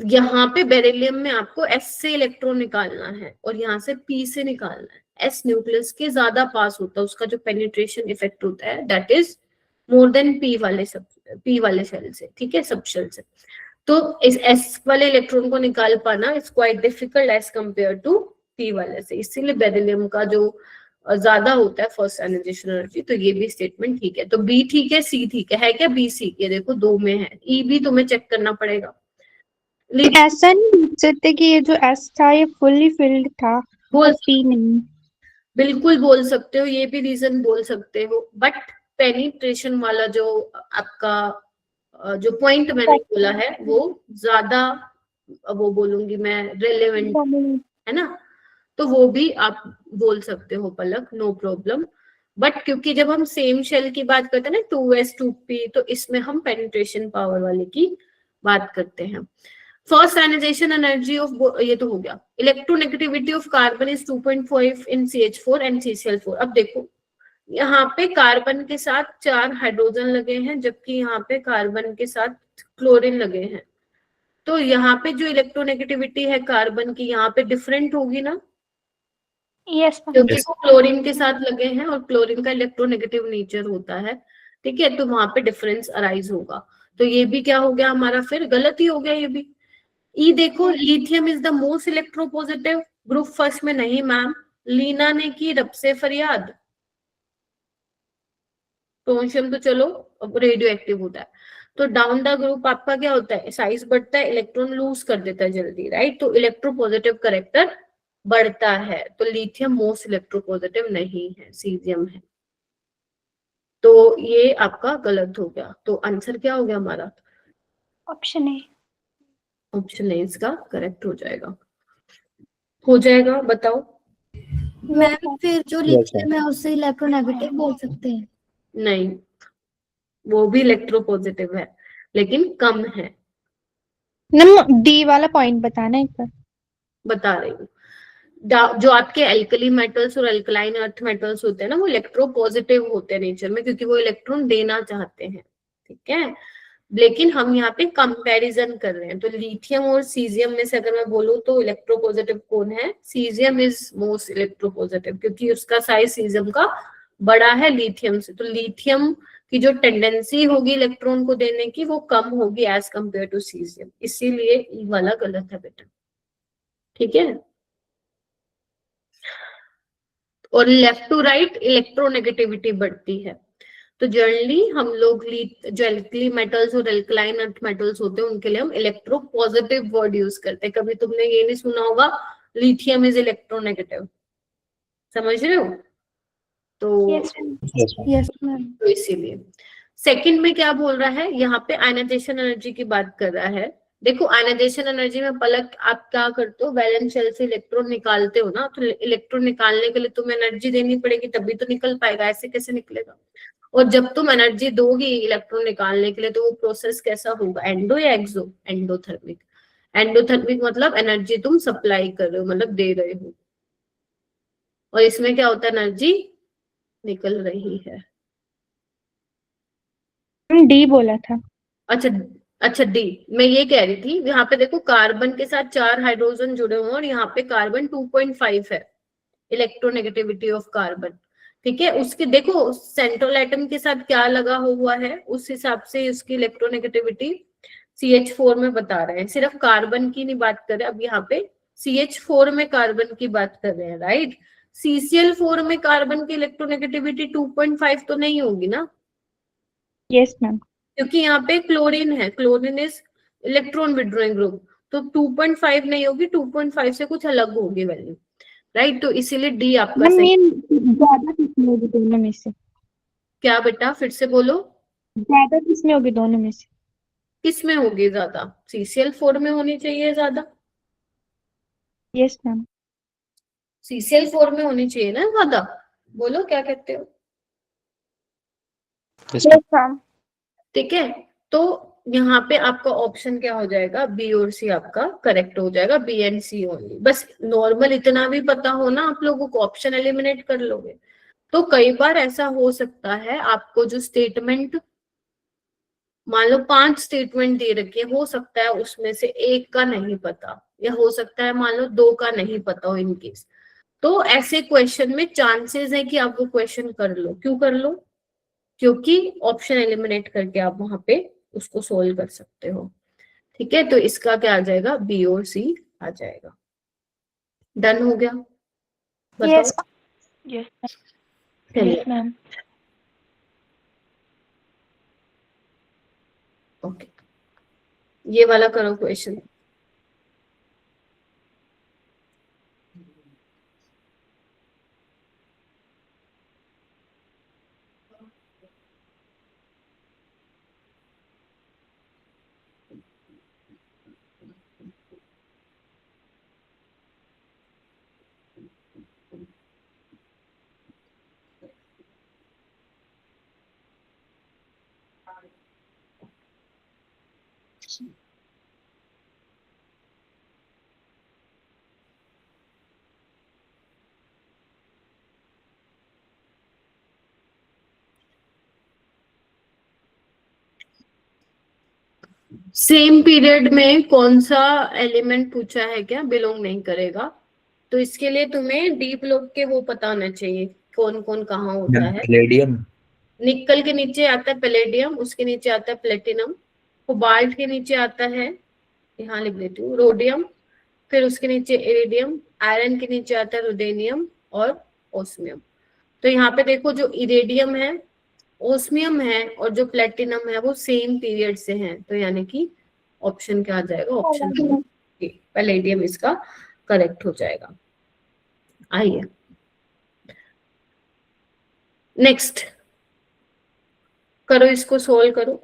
यहाँ पे बेरिलियम में आपको S से इलेक्ट्रॉन निकालना है और यहाँ से P से निकालना है। S न्यूक्लियस के ज्यादा पास होता है, उसका जो पेनिट्रेशन इफेक्ट होता है that is more than P वाले शेल से, ठीक है, सब शेल से। तो इस S वाले इलेक्ट्रॉन को निकाल पाना is quite difficult as compared to P वाले से, इसीलिए बेरिलियम का जो ज्यादा होता है फर्स्ट आयनाइजेशन एनर्जी। तो ये भी स्टेटमेंट ठीक है। तो B ठीक है, C ठीक है क्या B C? ये देखो दो में है, E भी तुम्हें चेक करना पड़ेगा। ऐसा नहीं बोल सकते कि ये जो एस था ये फुल्ली फिल्ड था और पी नहीं। बिल्कुल बोल सकते हो, ये भी रीजन बोल सकते हो, बट पेनिट्रेशन वाला जो आपका जो पॉइंट मैंने बोला है वो ज्यादा, वो बोलूंगी मैं, रेलेवेंट है ना। तो वो भी आप बोल सकते हो पलक, नो प्रॉब्लम। बट क्योंकि जब हम सेम शेल की बात करते हैं ना 2s2p, तो इसमें हम पेनिट्रेशन पावर वाले की बात करते हैं। फर्स्ट आयनाइजेशन एनर्जी ऑफ, ये तो हो गया। Electronegativity of carbon is 2.5 in CH4 and CCl4। अब देखो यहाँ पे कार्बन के साथ 4 हाइड्रोजन लगे हैं, जबकि यहाँ पे कार्बन के साथ क्लोरीन लगे हैं। तो यहाँ पे जो इलेक्ट्रोनेगेटिविटी है कार्बन की, यहाँ पे डिफरेंट होगी ना, यस मैम। क्योंकि वो क्लोरीन के साथ लगे हैं और क्लोरीन का इलेक्ट्रोनेगेटिव नेचर होता है। ठीक है, तो वहां पे डिफरेंस अराइज होगा। तो ये भी क्या हो गया हमारा, फिर गलत ही हो गया ये भी। ई देखो, lithium is the most electropositive, group first में नहीं मैम। लीना ने की रब से फरियाद। प्रोशियम तो चलो अब रेडियो एक्टिव होता है। तो डाउन द ग्रुप आपका क्या होता है, साइज बढ़ता है, इलेक्ट्रॉन लूज कर देता है जल्दी, राइट। तो इलेक्ट्रोपॉजिटिव करेक्टर बढ़ता है। तो लिथियम मोस्ट इलेक्ट्रोपॉजिटिव नहीं है, सीजियम है। तो ये आपका गलत हो गया। तो आंसर क्या हो गया हमारा, ऑप्शन ए। ऑप्शन ए इसका करेक्ट हो जाएगा। हो जाएगा, बताओ। मैम फिर जो Yes, लिथियम है उससे इलेक्ट्रोनेगेटिव बोल सकते हैं? नहीं, वो भी इलेक्ट्रोपॉजिटिव है लेकिन कम है। नम डी वाला पॉइंट बताना एक बार। बता रही हूँ, जो आपके एल्कली मेटल्स और अल्कलाइन अर्थ मेटल्स होते हैं ना, वो इलेक्ट्रोपॉजिटिव होते हैं नेचर में, क्योंकि वो इलेक्ट्रॉन देना चाहते हैं। ठीक है, लेकिन हम यहाँ पे कंपैरिजन कर रहे हैं। तो लिथियम और सीजियम में से अगर मैं बोलूँ तो इलेक्ट्रोपॉजिटिव कौन है, सीजियम इज मोस्ट इलेक्ट्रोपॉजिटिव, क्योंकि उसका साइज सीजियम का बड़ा है लिथियम से। तो लिथियम की जो टेंडेंसी होगी इलेक्ट्रॉन को देने की, वो कम होगी एज कंपेयर टू सीजियम, इसीलिए ई वाला गलत है बेटा। ठीक है, और लेफ्ट टू राइट इलेक्ट्रोनेगेटिविटी बढ़ती है। तो जनरली हम लोग जो एल्कली मेटल्स और एल्कलाइन अर्थ मेटल्स होते हैं उनके लिए हम इलेक्ट्रो पॉजिटिव वर्ड यूज करते हैं। कभी तुमने ये नहीं सुना होगा लिथियम इज इलेक्ट्रोनेगेटिव, समझ रहे हो। तो यस मैम। Yes ma'am. तो इसीलिए सेकंड में क्या बोल रहा है, यहाँ पे आयनाइजेशन एनर्जी की बात कर रहा है। देखो आयनाइजेशन एनर्जी में पलक आप क्या करते हो, वैलेंस शेल से इलेक्ट्रॉन निकालते हो ना, तो इलेक्ट्रॉन निकालने के लिए तुम्हें एनर्जी देनी पड़ेगी, तभी तो निकल पाएगा, ऐसे कैसे निकलेगा। और जब तुम एनर्जी दोगी इलेक्ट्रॉन निकालने के लिए, तो वो प्रोसेस कैसा होगा, एंडो या एक्सो, एंडोथर्मिक। एंडोथर्मिक मतलब एनर्जी तुम सप्लाई कर रहे हो, मतलब दे रहे हो, और इसमें क्या होता है, एनर्जी निकल रही है। डी बोला था। अच्छा, अच्छा डी, मैं ये कह रही थी यहाँ पे देखो कार्बन के साथ 4 हाइड्रोजन जुड़े हुए हैं और यहाँ पे कार्बन 2.5 है इलेक्ट्रोनेगेटिविटी ऑफ कार्बन। ठीक है, उसके देखो सेंट्रल एटम के साथ क्या लगा हुआ है, उस हिसाब से उसकी इलेक्ट्रोनेगेटिविटी CH4 में बता रहे हैं। सिर्फ कार्बन की नहीं बात कर रहे, अब यहाँ पे CH4 में कार्बन की बात कर रहे हैं, राइट। CCl4 में कार्बन की इलेक्ट्रोनेगेटिविटी 2.5 तो नहीं होगी ना, यस मैम। क्योंकि यहाँ पे क्लोरीन है, chlorine is electron withdrawing group, तो 2.5 नहीं होगी, 2.5 से कुछ अलग होगी वैल्यू, राइट। तो इसीलिए डी आपका मैम सही। मेन ज्यादा किसमें होगी दोनों में से? क्या बेटा, फिर से बोलो। ज्यादा किसमें होगी दोनों में से? किस में होगी ज्यादा, CCl4 में होनी चाहिए ज्यादा, यस मैम। CCl4 में होनी चाहिए ना ज्यादा। बोलो क्या कहते हो। yes, yes ma'am. ठीक है, तो यहाँ पे आपका ऑप्शन क्या हो जाएगा, बी और सी आपका करेक्ट हो जाएगा, बी एंड सी ओनली। बस नॉर्मल इतना भी पता हो ना आप लोगों को, ऑप्शन एलिमिनेट कर लोगे। तो कई बार ऐसा हो सकता है आपको जो स्टेटमेंट, मान लो 5 स्टेटमेंट दे रखी है, हो सकता है उसमें से एक का नहीं पता, या हो सकता है मान लो 2 का नहीं पता हो इन केस। तो ऐसे क्वेश्चन में चांसेस है कि आप वो क्वेश्चन कर लो। क्यों कर लो, क्योंकि ऑप्शन एलिमिनेट करके आप वहां पे उसको सोल्व कर सकते हो। ठीक है, तो इसका क्या आ जाएगा, बी और सी आ जाएगा। डन हो गया, बताओ। यस यस चलिए मैम। ओके, ये वाला करो क्वेश्चन। सेम पीरियड में कौन सा एलिमेंट पूछा है क्या, बिलोंग नहीं करेगा। तो इसके लिए तुम्हें डी ब्लॉक के वो पता होना चाहिए कौन कौन कहाँ होता है। प्लेडियम। निकल के नीचे आता है पैलेडियम, उसके नीचे आता है प्लेटिनम, कोबाल्ट के नीचे आता है, यहाँ लिख देती हूँ, रोडियम, फिर उसके नीचे इरिडियम, आयरन के नीचे आता है रुदेनियम और ओस्मियम। तो यहाँ पे देखो जो इरिडियम है, ओस्मियम है और जो प्लेटिनम है वो सेम पीरियड से हैं, तो यानी कि ऑप्शन क्या आ जाएगा, ऑप्शन पैलेडियम इसका करेक्ट हो जाएगा। आइए नेक्स्ट करो, इसको सोल्व करो।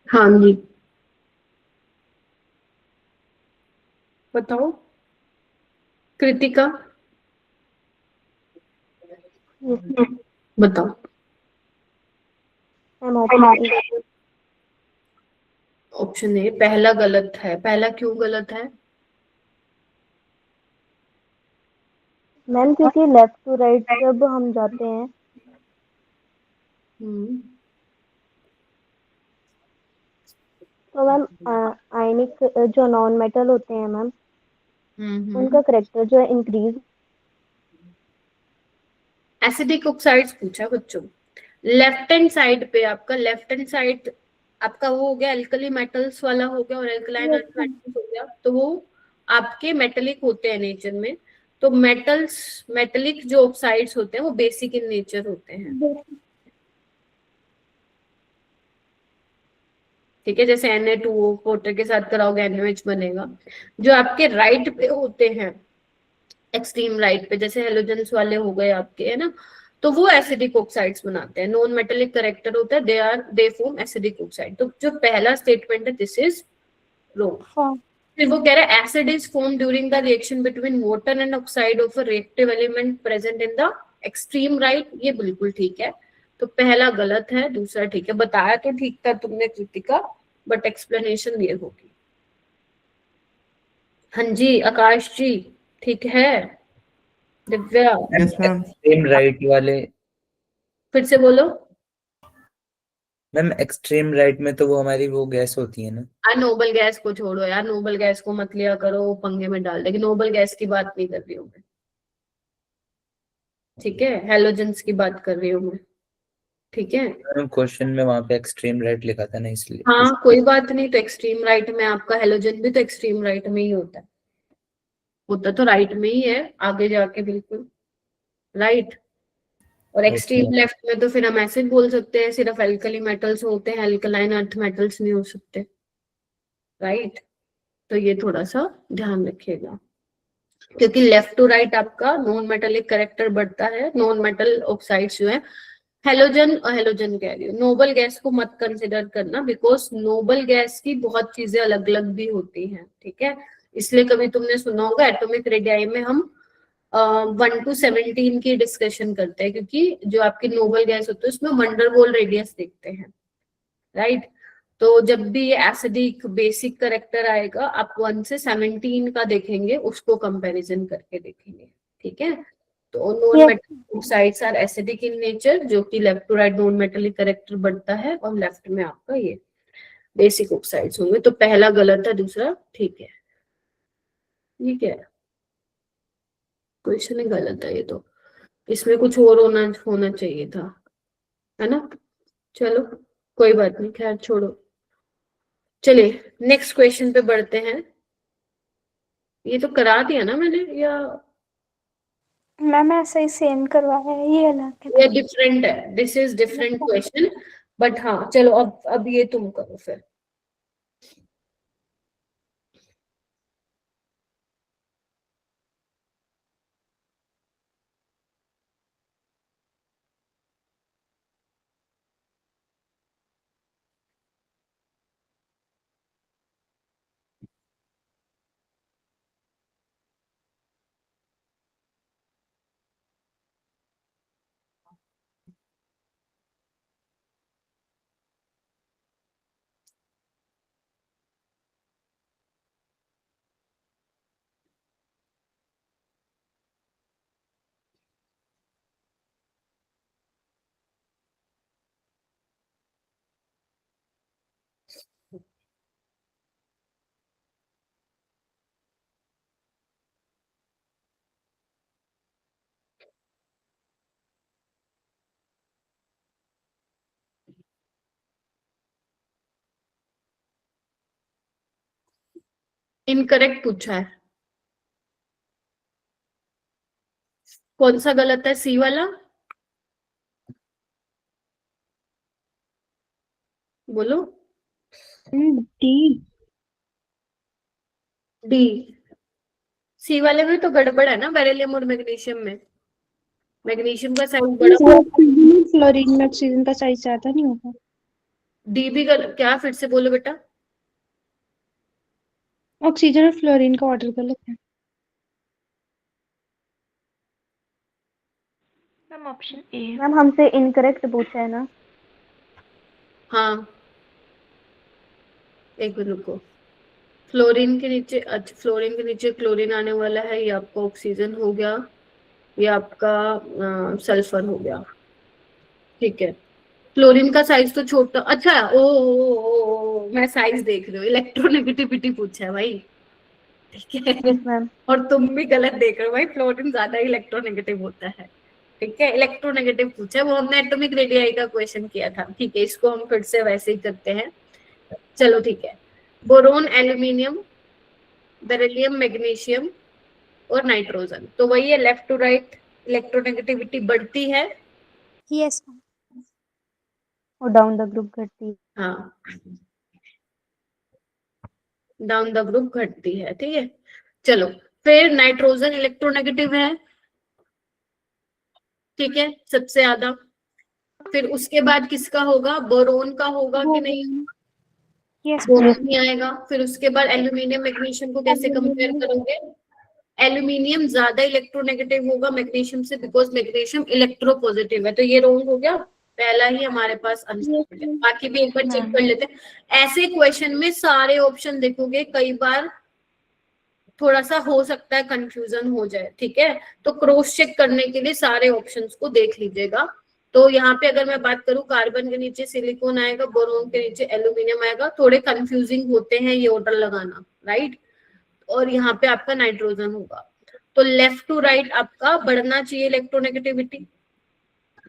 हाँ जी बताओ कृतिका, बताओ। Ma'am option A. Option A पहला गलत है। पहला क्यों गलत है? मैम क्योंकि लेफ्ट टू राइट जब हम जाते हैं हम्म, तो मैम आयनिक जो नॉन मेटल होते हैं मैम उनका करेक्टर जो है इंक्रीज। एसिडिक ऑक्साइड्स पूछा बच्चों। लेफ्ट हैंड साइड पे आपका, लेफ्ट हैंड साइड आपका वो हो गया एल्कली मेटल्स वाला हो गया और एल्कलाइन अर्थ मेटल्स हो गया, तो वो आपके मेटेलिक होते हैं नेचर में। तो मेटल्स, मेटेलिक जो ऑक्साइड्स होते हैं वो बेसिक इन नेचर होते हैं, ठीक है। जैसे Na2O वाटर के साथ कराओगे NaOH बनेगा। जो आपके राइट पे होते हैं, एक्सट्रीम राइट पे, जैसे हेलोजेंस वाले हो गए आपके, है ना, तो वो एसिडिक ऑक्साइड्स बनाते हैं। नॉन मेटेलिक करेक्टर होता है, दे फॉर्म एसिडिक ऑक्साइड। तो जो पहला स्टेटमेंट है दिस इज रॉन्ग। फिर वो कह रहा है acid is form during the reaction between water and oxide of a reactive element present in the extreme right. ये बिल्कुल ठीक है, तो पहला गलत है, दूसरा ठीक है। बताया तो ठीक था तुमने कृतिका, बट एक्सप्लेनेशन ये होगी। हाँ जी आकाश जी ठीक है। Divya yes ma'am. Extreme right वाले, फिर से बोलो। मैम एक्सट्रीम राइट में तो वो हमारी वो गैस होती है ना। यार नोबल गैस को छोड़ो यार, नोबल गैस को मत लिया करो, वो पंगे में डाल देगी। नोबल गैस की बात नहीं कर रही हूँ मैं, ठीक है, हेलोजेंस की बात कर रही हूँ मैं, ठीक है। क्वेश्चन में वहां पे एक्सट्रीम राइट लिखा था ना, इसलिए। हाँ कोई बात नहीं, तो एक्सट्रीम राइट में आपका हेलोजन भी तो एक्सट्रीम राइट में ही होता है, होता तो राइट में ही है आगे जाके, बिल्कुल राइट। और एक्सट्रीम लेफ्ट में तो फिर हम ऐसे बोल सकते हैं सिर्फ एल्कली मेटल्स होते हैं, एल्कलाइन अर्थ मेटल्स नहीं हो सकते, राइट। तो ये थोड़ा सा ध्यान रखिएगा, क्योंकि लेफ्ट टू राइट आपका नॉन मेटेलिक करेक्टर बढ़ता है। नॉन मेटल ऑक्साइड्स जो है, हेलोजन और हेलोजन कह रही हूँ, नोबल गैस को मत कंसिडर करना, बिकॉज नोबल गैस की बहुत चीजें अलग अलग भी होती हैं, ठीक है। इसलिए कभी तुमने सुना होगा एटॉमिक रेडियाई में हम 1 to 17 की डिस्कशन करते हैं, क्योंकि जो आपकी नोबल गैस होती है उसमें वंडरवॉल रेडियस देखते हैं, राइट। तो जब भी ये एसिडिक बेसिक करेक्टर आएगा, आप 1 से 17 का देखेंगे, उसको कंपैरिजन करके देखेंगे, ठीक है। तो non metallic oxides are acidic in nature, जो कि left to right non metallic character बढ़ता है, और लेफ्ट में आपका ये बेसिक ऑक्साइड्स होंगे। तो पहला गलत है, दूसरा ठीक है, ठीक है। क्वेश्चन ही गलत है ये तो, इसमें कुछ और होना चाहिए था, है ना। चलो कोई बात नहीं, खैर छोड़ो। चलिए नेक्स्ट क्वेश्चन पे बढ़ते हैं। ये तो करा दिया ना मैंने, या मैम ऐसा ही सेम करवाया है, ये अलग ये है। डिफरेंट है, this is different question. But हाँ चलो अब ये तुम करो फिर। इनकरेक्ट पूछा है। कौन सा गलत है, सी वाला? बोलो। डी। डी। सी वाले में तो गड़बड़ है ना, बेरिलियम और मैग्नीशियम में। मैग्नीशियम का साइज बड़ा, फ्लोरीन में ऑक्सीजन का साइज ज्यादा नहीं होगा। डी भी गलत। क्या, फिर से बोलो बेटा। ऑक्सीजन और फ्लोरीन का ऑर्डर गलत है। Ma'am option A. मैम हमसे इनकरेक्ट पूछा है ना। हाँ एक मिनट रुको। फ्लोरीन के नीचे, अच्छा फ्लोरीन के नीचे क्लोरीन आने वाला है, ये आपका ऑक्सीजन हो गया, ये आपका सल्फर हो गया। ठीक है, क्लोरीन का साइज तो छोटा। अच्छा ओ, मैं साइज देख रही हूँ, इलेक्ट्रोनेगेटिविटी पूछा है भाई। ठीक है, यस मैम। और तुम भी गलत देख रहे हो भाई, फ्लोरीन ज्यादा इलेक्ट्रोनेगेटिव होता है। ठीक है, इलेक्ट्रोनेगेटिव पूछा है, वो हमने एटॉमिक रेडियाई का क्वेश्चन किया था। ठीक है, इसको हम फिर से वैसे ही करते हैं। चलो ठीक है, बोरोन, एल्यूमिनियम, बेरिलियम, मैग्नीशियम और नाइट्रोजन, तो वही है लेफ्ट टू राइट इलेक्ट्रोनेगेटिविटी बढ़ती है। यस। और डाउन द ग्रुप घटती है। हाँ, डाउन द ग्रुप घटती है। ठीक है, चलो फिर नाइट्रोजन इलेक्ट्रोनेगेटिव है। ठीक है, सबसे ज्यादा। फिर उसके बाद किसका होगा, बोरोन का होगा कि नहीं? यस। बोरोन ही आएगा। फिर उसके बाद एल्यूमिनियम, मैग्नीशियम को कैसे कंपेयर करोगे? एल्यूमिनियम ज्यादा इलेक्ट्रोनेगेटिव होगा मैग्नीशियम से, बिकॉज मैग्नीशियम इलेक्ट्रोपॉजिटिव है। तो ये रॉन्ग हो गया, पहला ही हमारे पास आंसर है। बाकी भी एक बार चेक कर लेते हैं। ऐसे क्वेश्चन में सारे ऑप्शन देखोगे, कई बार थोड़ा सा हो सकता है कंफ्यूजन हो जाए। ठीक है, तो क्रॉस चेक करने के लिए सारे ऑप्शंस को देख लीजिएगा। तो यहाँ पे अगर मैं बात करूं, कार्बन के नीचे सिलिकॉन आएगा, बोरोन के नीचे एल्यूमिनियम आएगा। थोड़े कंफ्यूजिंग होते हैं ये ऑर्डर लगाना, राइट। और यहाँ पे आपका नाइट्रोजन होगा। तो लेफ्ट टू राइट आपका बढ़ना चाहिए इलेक्ट्रोनेगेटिविटी,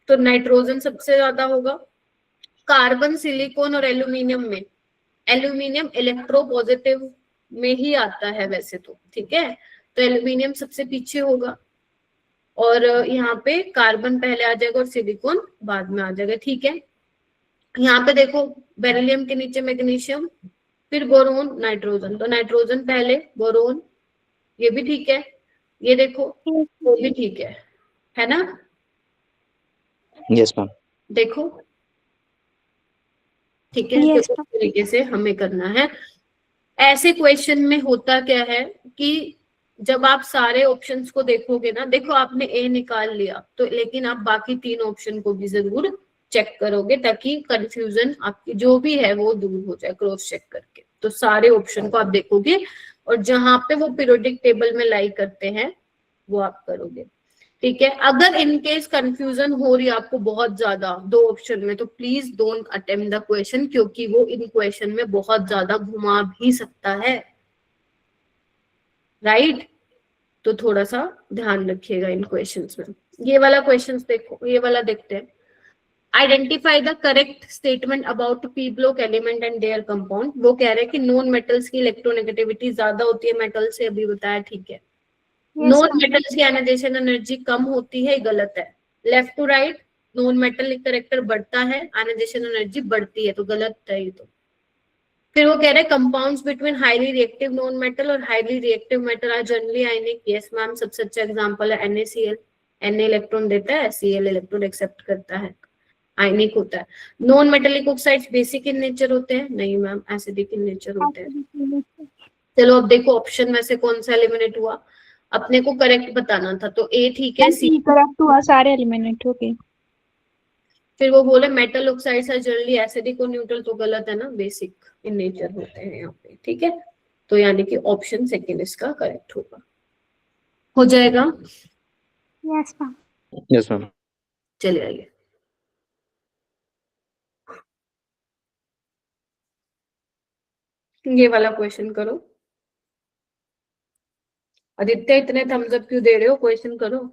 तो नाइट्रोजन सबसे ज्यादा होगा। कार्बन, सिलिकॉन और एल्यूमिनियम में एल्यूमिनियम इलेक्ट्रोपॉजिटिव में ही आता है वैसे तो। ठीक है, तो एल्यूमिनियम सबसे पीछे होगा, और यहाँ पे कार्बन पहले आ जाएगा और सिलिकॉन बाद में आ जाएगा। ठीक है, यहाँ पे देखो, बेरिलियम के नीचे मैग्नीशियम, फिर बोरोन, नाइट्रोजन। तो नाइट्रोजन पहले, बोरोन, ये भी ठीक है। ये देखो, वो भी ठीक है ना? Yes ma'am. देखो, ठीक है, Yes, तो इस तरीके से हमें करना है। ऐसे क्वेश्चन में होता क्या है कि जब आप सारे ऑप्शंस को देखोगे ना, देखो आपने ए निकाल लिया तो, लेकिन आप बाकी तीन ऑप्शन को भी जरूर चेक करोगे, ताकि कंफ्यूजन आपकी जो भी है वो दूर हो जाए क्रॉस चेक करके। तो सारे ऑप्शन को आप देखोगे, और जहां पे वो पीरियोडिक टेबल में लाई करते हैं वो आप करोगे। ठीक है, अगर इनकेस कंफ्यूजन हो रही है आपको बहुत ज्यादा दो ऑप्शन में, तो please don't attempt the question, क्योंकि वो इन क्वेश्चन में बहुत ज्यादा घुमा भी सकता है, राइट। तो थोड़ा सा ध्यान रखिएगा इन क्वेश्चंस में। ये वाला क्वेश्चंस देखो, ये वाला देखते हैं। Identify the correct statement about P block element and there compound. वो कह रहे हैं कि नॉन मेटल्स की इलेक्ट्रोनेगेटिविटी ज्यादा होती है मेटल से, अभी बताया। ठीक है, नॉन मेटल्स की आयनाइजेशन एनर्जी कम होती है, गलत है। Left to right, non metallic character बढ़ता है, आयनाइजेशन एनर्जी बढ़ती है, तो गलत है ये तो। फिर वो कह रहे हैं compounds between highly reactive non metal और highly reactive metal are generally ionic. Yes ma'am, सबसे अच्छा एग्जांपल है NaCl। Na इलेक्ट्रॉन देता है, Cl इलेक्ट्रॉन एक्सेप्ट करता है, आयनिक होता है। Non metallic oxides basic in nature होते हैं? नहीं मैम, एसिडिक इन नेचर होते हैं। चलो अब देखो ऑप्शन में से कौन सा एलिमिनेट हुआ, अपने को करेक्ट बताना था, तो ए ठीक है, सी करेक्ट हुआ, सारे एलिमिनेट हो गए। फिर वो बोले metal oxides are generally acidic और न्यूट्रल, तो गलत है ना, बेसिक इन नेचर होते हैं यहाँ पे, ठीक है। तो यानी कि ऑप्शन सेकंड इसका करेक्ट होगा, हो जाएगा। Yes ma'am. Yes ma'am. चलिए आइए, ये वाला क्वेश्चन करो। आदित्य इतने थम्स अप क्यों दे रहे हो, क्वेश्चन करो।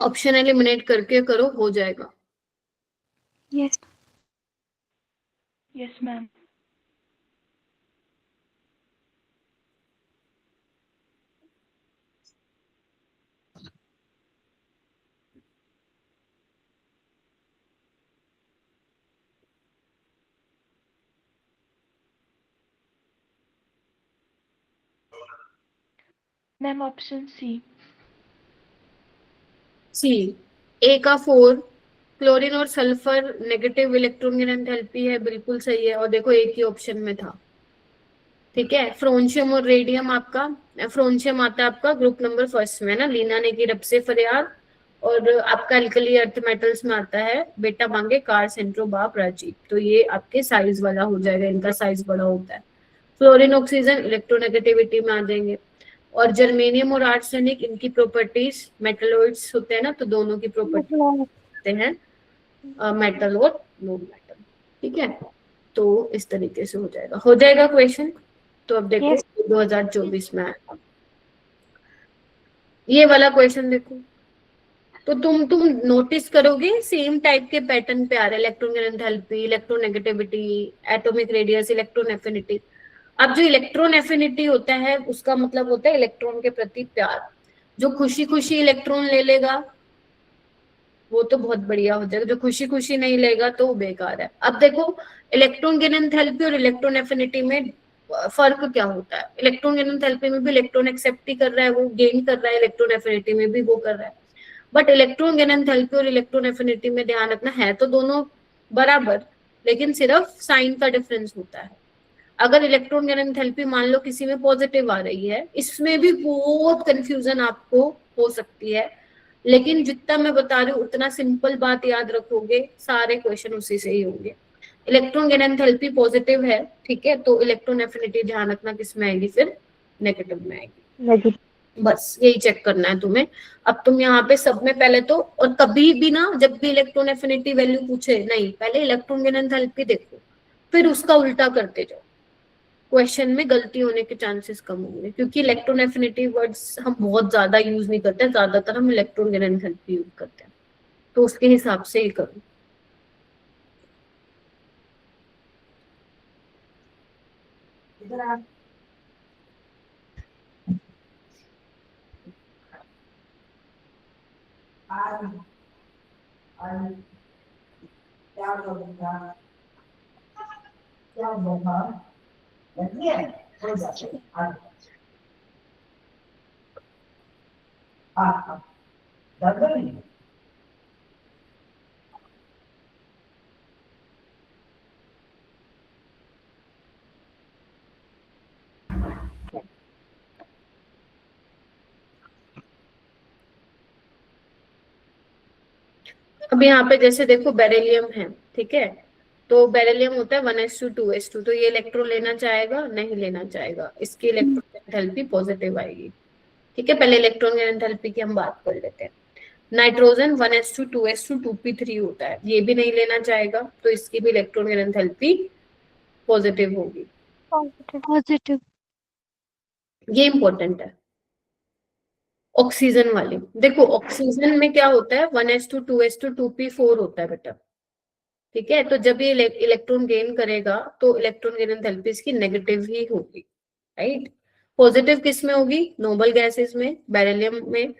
ऑप्शन एलिमिनेट करके करो, हो जाएगा। Yes yes ma'am. Ma'am option C. C, A का 4, क्लोरीन और सल्फर नेगेटिव इलेक्ट्रॉन की एंथैल्पी है, बिल्कुल सही है। और देखो एक ही ऑप्शन में था, ठीक है। फ्रोंशियम और रेडियम आपका, फ्रोंशियम आता है आपका ग्रुप नंबर फर्स्ट में ना, लीना ने की रब से फरियाद। और आपका अल्कली अर्थ मेटल्स में आता है बेटा मांगे कार सेंट्रो बाप राजीव, तो ये आपके साइज वाला हो जाएगा, इनका साइज बड़ा होता है। फ्लोरीन ऑक्सीजन इलेक्ट्रोनेगेटिविटी में आ जाएंगे। और जर्मेनियम और आर्सेनिक, इनकी प्रॉपर्टीज मेटलॉइड्स होते हैं ना, तो दोनों की प्रॉपर्टी होते हैं मेटल और नॉन मेटल, ठीक है। तो इस तरीके से हो जाएगा, हो जाएगा क्वेश्चन। तो अब देखो 2024 में आएगा ये वाला क्वेश्चन, देखो तो तुम नोटिस करोगे सेम टाइप के पैटर्न पे आ रहे, electron enthalpy, electronegativity, atomic radius, electron affinity. अब जो इलेक्ट्रॉन एफिनिटी होता है उसका मतलब होता है इलेक्ट्रॉन के प्रति प्यार। जो खुशी खुशी इलेक्ट्रॉन ले लेगा वो तो बहुत बढ़िया हो जाएगा, जो खुशी खुशी नहीं लेगा तो वो बेकार है। अब देखो इलेक्ट्रॉन गेन एंथैल्पी और इलेक्ट्रॉन एफिनिटी में फर्क क्या होता है। इलेक्ट्रॉन गेन एंथैल्पी में भी इलेक्ट्रॉन एक्सेप्ट ही कर रहा है, वो गेन कर रहा है, इलेक्ट्रॉन एफिनिटी में भी वो कर रहा है। बट इलेक्ट्रॉन गेन एंथैल्पी और इलेक्ट्रॉन एफिनिटी में ध्यान रखना है तो दोनों बराबर, लेकिन सिर्फ साइन का डिफरेंस होता है। अगर इलेक्ट्रॉन गेन एंथैल्पी मान लो किसी में पॉजिटिव आ रही है, इसमें भी बहुत कंफ्यूजन आपको हो सकती है, लेकिन जितना मैं बता रही हूँ उतना सिंपल बात याद रखोगे, सारे क्वेश्चन उसी से ही होंगे। इलेक्ट्रॉन गेन एंथैल्पी पॉजिटिव है, ठीक है, तो इलेक्ट्रॉन एफिनिटी ध्यान रखना किस में आएगी, फिर नेगेटिव में आएगी। नेगेटिव। बस यही चेक करना है तुम्हें। अब तुम यहाँ पे सब में पहले तो, और कभी भी ना जब भी इलेक्ट्रॉन एफिनिटी वैल्यू पूछे, नहीं पहले इलेक्ट्रॉन गेन एंथैल्पी देखो, फिर उसका उल्टा करते जाओ। क्वेश्चन में गलती होने के चांसेस कम होंगे, क्योंकि इलेक्ट्रॉन एफिनिटी वर्ड्स हम बहुत ज्यादा यूज नहीं करते, ज्यादातर हम इलेक्ट्रॉन गेन एंथैल्पी यूज करते हैं, तो उसके हिसाब से ही करो। अब यहाँ पे जैसे देखो बेरिलियम है, ठीक है, तो बेरिलियम होता है 1s2 तो ये इलेक्ट्रॉन लेना चाहेगा, नहीं लेना चाहेगा, इसकी इलेक्ट्रॉन एंथैल्पी पॉजिटिव आएगी। ठीक है, पहले इलेक्ट्रॉन एंथैल्पी की हम बात कर लेते हैं। नाइट्रोजन 1s2 2p3 होता है, ये भी नहीं लेना चाहेगा, तो इसकी भी इलेक्ट्रॉन एंथैल्पी पॉजिटिव होगी। पॉजिटिव। ये इंपॉर्टेंट है। ऑक्सीजन वाली देखो, ऑक्सीजन में क्या होता है 1s2 2s2 2p4 होता है बेटा। ठीक है, तो जब ये इलेक्ट्रॉन गेन करेगा तो इलेक्ट्रॉन गेन एंथैल्पी इसकी नेगेटिव ही होगी, राइट। पॉजिटिव किस में होगी? नोबल गैसेस में, बेरिलियम में,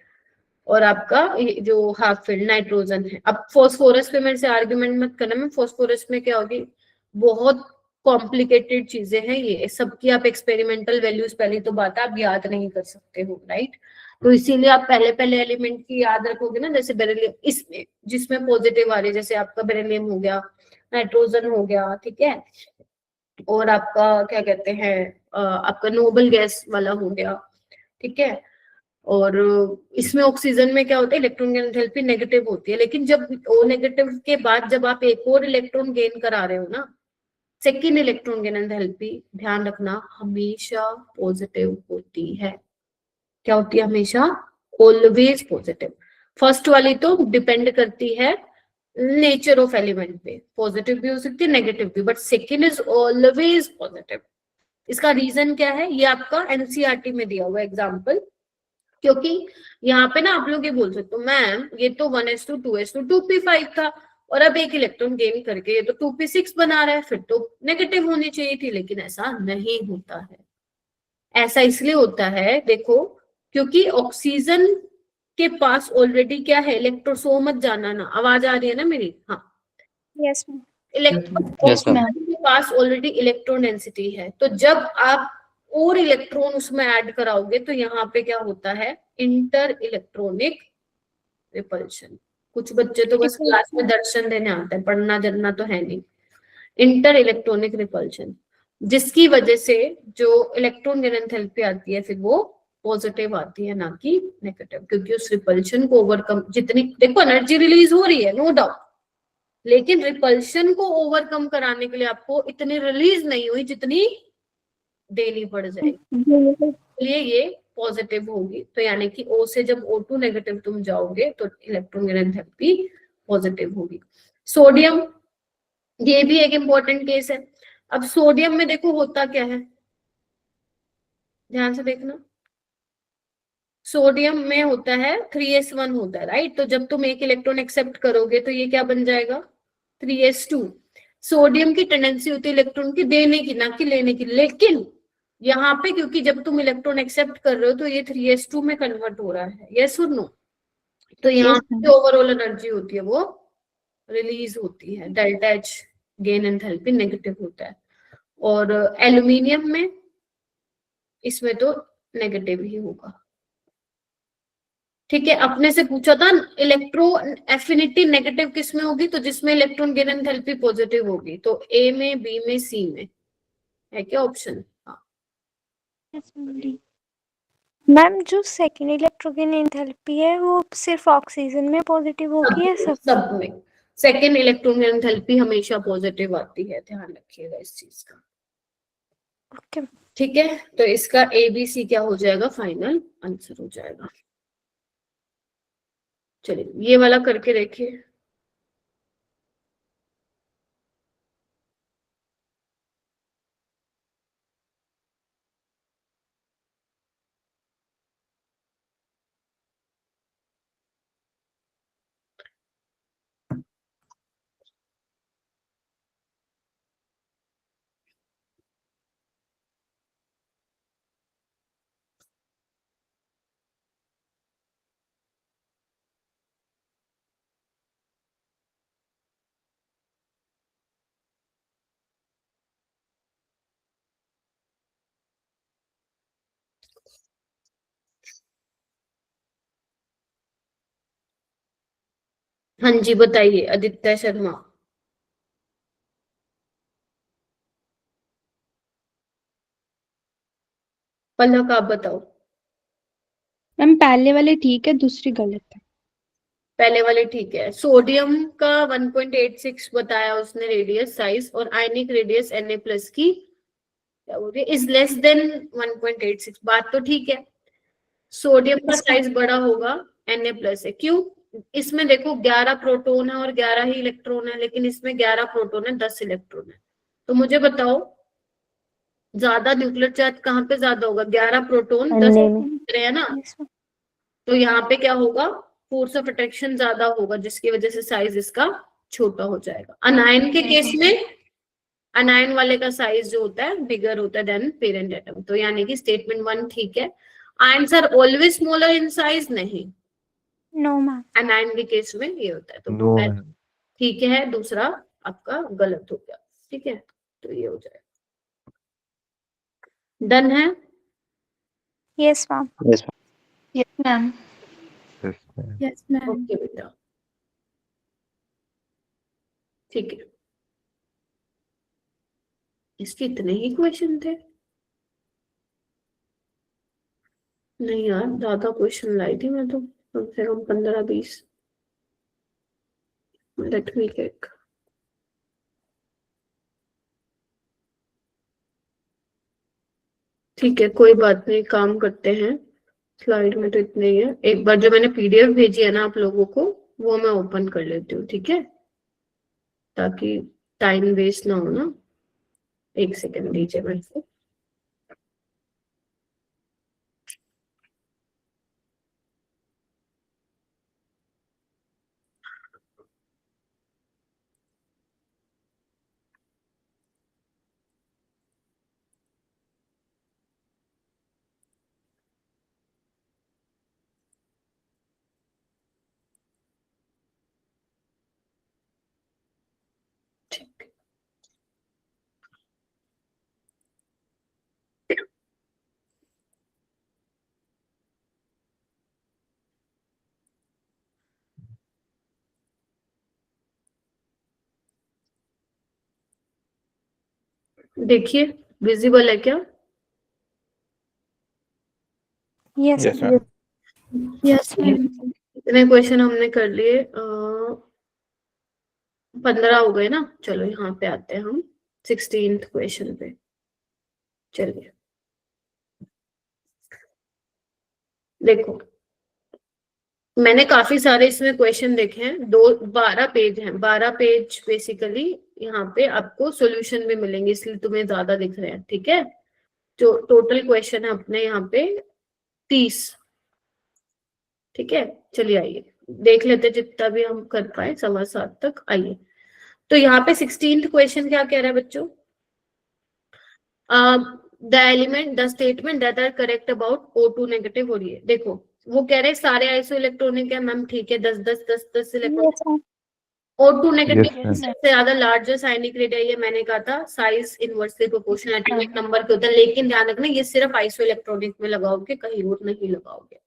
और आपका ये जो हाफ फील्ड नाइट्रोजन है। अब फॉस्फोरस पे मेरे से आर्ग्यूमेंट मत करना, मैं फॉस्फोरस में क्या होगी, बहुत कॉम्प्लिकेटेड चीजें हैं ये सबकी, आप एक्सपेरिमेंटल वैल्यूज पहली तो बात है आप याद नहीं कर सकते हो, राइट। तो इसीलिए आप पहले पहले एलिमेंट की याद रखोगे ना, जैसे बेरिलियम इसमें जिसमें पॉजिटिव आ रही है, जैसे आपका बेरिलियम हो गया, नाइट्रोजन हो गया, ठीक है, और आपका क्या कहते हैं आपका नोबल गैस वाला हो गया, ठीक है। और इसमें ऑक्सीजन में क्या होता है, इलेक्ट्रॉन एंथैल्पी नेगेटिव होती है, लेकिन जब ओ नेगेटिव के बाद जब आप एक और इलेक्ट्रॉन गेन करा रहे हो ना, सेकेंड इलेक्ट्रॉन गेन एंथैल्पी, ध्यान रखना हमेशा पॉजिटिव होती है। क्या होती है? हमेशा ऑलवेज पॉजिटिव। फर्स्ट वाली तो डिपेंड करती है नेचर ऑफ एलिमेंट पे, पॉजिटिव भी हो सकती है नेगेटिव भी, but second is always positive. इसका रीजन क्या है, ये आपका एनसीईआरटी में दिया हुआ एग्जाम्पल, क्योंकि यहाँ पे ना आप लोग ये बोल सकते हो मैम ये तो 1s2 2s2 2p5 था, और अब एक इलेक्ट्रॉन गेन करके ये तो 2p6 बना रहा है, फिर तो नेगेटिव होनी चाहिए थी, लेकिन ऐसा नहीं होता है। ऐसा इसलिए होता है देखो, क्योंकि ऑक्सीजन के पास ऑलरेडी क्या है, इलेक्ट्रोसोम, मत जाना ना, आवाज आ रही है ना मेरी? हाँ, yes ma'am. Yes, ma'am. Oxygen के पास ऑलरेडी इलेक्ट्रॉन डेंसिटी है, तो जब आप और इलेक्ट्रॉन उसमें ऐड कराओगे तो यहाँ पे क्या होता है, इंटर इलेक्ट्रॉनिक रिपल्शन। कुछ बच्चे तो बस क्लास में दर्शन देने आते हैं, पढ़ना जरना तो है नहीं। इंटर इलेक्ट्रॉनिक रिपल्शन, जिसकी वजह से जो इलेक्ट्रॉन गेन एंथैल्पी आती है फिर वो पॉजिटिव आती है, ना कि नेगेटिव, क्योंकि उस रिपल्शन को ओवरकम, जितनी देखो एनर्जी रिलीज हो रही है नो डाउट, लेकिन रिपल्शन को ओवरकम कराने के लिए आपको इतनी रिलीज नहीं हुई जितनी देनी पड़ जाएगी, इसलिए ये पॉजिटिव होगी। तो यानी कि O से जब O2 नेगेटिव तुम जाओगे तो इलेक्ट्रॉन गेन एंथैल्पी पॉजिटिव होगी। सोडियम, ये भी एक इंपॉर्टेंट केस है। अब सोडियम में देखो होता क्या है, ध्यान से देखना, सोडियम में होता है 3s1 होता है, राइट। तो जब तुम एक इलेक्ट्रॉन एक्सेप्ट करोगे तो ये क्या बन जाएगा, 3s2। सोडियम की टेंडेंसी होती है इलेक्ट्रॉन की देने की, ना कि लेने की, लेकिन यहाँ पे क्योंकि जब तुम इलेक्ट्रॉन एक्सेप्ट कर रहे हो तो ये 3s2 में कन्वर्ट हो रहा है, यस और नो, तो यहाँ पे ओवरऑल एनर्जी होती है वो रिलीज होती है, delta H gain enthalpy negative होता है। और एल्यूमिनियम में इसमें तो नेगेटिव ही होगा, ठीक है। अपने से पूछा था इलेक्ट्रो एफिनिटी नेगेटिव किस में होगी, तो जिसमें इलेक्ट्रॉन गेन एंथैल्पी पॉजिटिव होगी, तो ए में, बी में, सी में है क्या ऑप्शन? हाँ, मैम जो सेकेंड इलेक्ट्रोगेन एंथैल्पी है वो सिर्फ ऑक्सीजन में पॉजिटिव होगी या सब में सेकेंड इलेक्ट्रॉन गेन एंथैल्पी हमेशा पॉजिटिव आती है, ध्यान रखिएगा इस चीज का। ओके, ठीक है, तो इसका ABC क्या हो जाएगा, फाइनल आंसर हो जाएगा। चलिए ये वाला करके देखिए। हाँ जी बताइए, आदित्य शर्मा। पलक आप बताओ। मैम पहले वाले ठीक है, दूसरी गलत है। पहले वाले ठीक है। सोडियम का 1.86 बताया उसने रेडियस साइज, और आयनिक रेडियस Na+ की क्या बोल रही है, इज लेस देन 1.86। बात तो ठीक है, सोडियम का साइज बड़ा होगा, Na+ है। क्यों? इसमें देखो 11 प्रोटॉन है और 11 ही इलेक्ट्रॉन है, लेकिन इसमें 11 प्रोटॉन है, 10 इलेक्ट्रॉन है। तो मुझे बताओ ज्यादा न्यूक्लियर चार्ज कहाँ पे ज्यादा होगा? 11 प्रोटॉन 10 है ना, तो यहाँ पे क्या होगा, फोर्स ऑफ अट्रैक्शन ज्यादा होगा, जिसकी वजह से साइज इसका छोटा हो जाएगा। अनायन के केस में अनायन वाले का साइज जो होता है बिगर होता है देन पेरेंट एटम। तो यानी कि स्टेटमेंट 1 ठीक है। Ions are always smaller in size, नहीं, नो मैम। अनायन के केस में ये होता है। तो नो ठीक है, दूसरा आपका गलत हो गया। ठीक है, तो ये हो जाएगा। डन है? Yes ma'am. Yes yes ma'am. Ma'am. Yes ma'am. Okay बेटा, ठीक है। इसके इतने ही क्वेश्चन थे? नहीं यार, ज्यादा क्वेश्चन लाई थी मैं तो, कम से कम 15-20। Let me check. ठीक है, कोई बात नहीं, काम करते हैं। स्लाइड में तो इतने ही है। एक बार जो मैंने PDF भेजी है ना आप लोगों को, वो मैं ओपन कर लेती हूँ, ठीक है, ताकि टाइम वेस्ट ना हो ना। एक सेकंड दीजिए मेरे को। ठीक है। देखिए, विजिबल है क्या? Yes yes ma'am. Yes ma'am. इतने क्वेश्चन हमने कर लिए। 15 हो गए ना। चलो यहाँ पे आते हैं हम 16th क्वेश्चन पे। चलिए देखो, मैंने काफी सारे इसमें क्वेश्चन देखे हैं। 12 पेज हैं, 12 पेज बेसिकली यहाँ पे आपको सॉल्यूशन भी मिलेंगे, इसलिए तुम्हें ज्यादा दिख रहे हैं। ठीक है, जो टोटल क्वेश्चन है अपने यहाँ पे 30। ठीक है, चलिए आइए देख लेते जितना भी हम कर पाए 7:15 तक। आइए, तो यहाँ पे 16th क्वेश्चन क्या कह रहा है बच्चों? The element the statement that are correct about O2 negative. और ये देखो, वो कह रहे हैं सारे आइसो इलेक्ट्रॉनिक है मैम, ठीक है, 10 electronic. O2 negative Yes, ma'am. सबसे ज्यादा लार्जेस्ट आयनिक रेडियस, ये मैंने कहा था, size inversely proportional atomic number के होता है। लेकिन ध्यान रखना, ये सिर्फ आइसो इलेक्ट्रॉनिक में लगाओगे, कहीं और नहीं लगाओगे।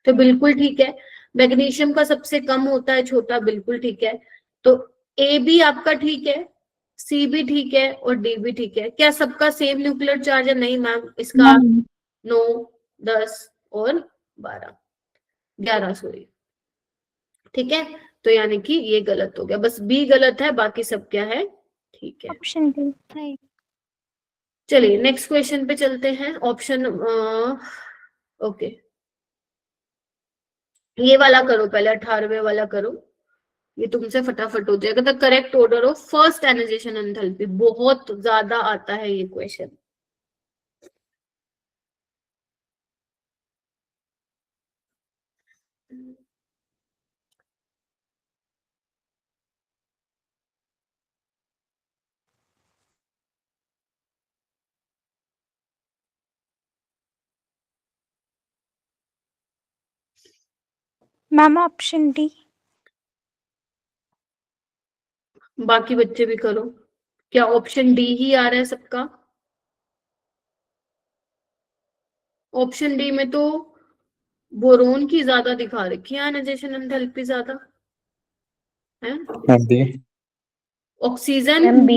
तो बिल्कुल ठीक है। मैग्नीशियम का सबसे कम होता है, छोटा, बिल्कुल ठीक है। तो A भी आपका ठीक है, C भी ठीक है, और D भी ठीक है। क्या सबका सेम न्यूक्लियर चार्ज है? नहीं मैम, इसका 9, 10 और 11 सॉरी। ठीक है, तो यानी कि ये गलत हो गया, बस B गलत है, बाकी सब क्या है, ठीक है। Option D. चलिए नेक्स्ट क्वेश्चन पे चलते हैं। ऑप्शन ओके, ये वाला करो पहले, 18वें वाला करो, ये तुमसे फटाफट हो जाएगा। The correct order of first ionization enthalpy, बहुत ज्यादा आता है ये क्वेश्चन। Ma'am option D. बाकी बच्चे भी करो। क्या ऑप्शन डी ही आ रहा है सबका? ऑप्शन डी में तो बोरोन की ज्यादा दिखा रखी है आयनाइजेशन एंथैल्पी ज्यादा है। ऑक्सीजन,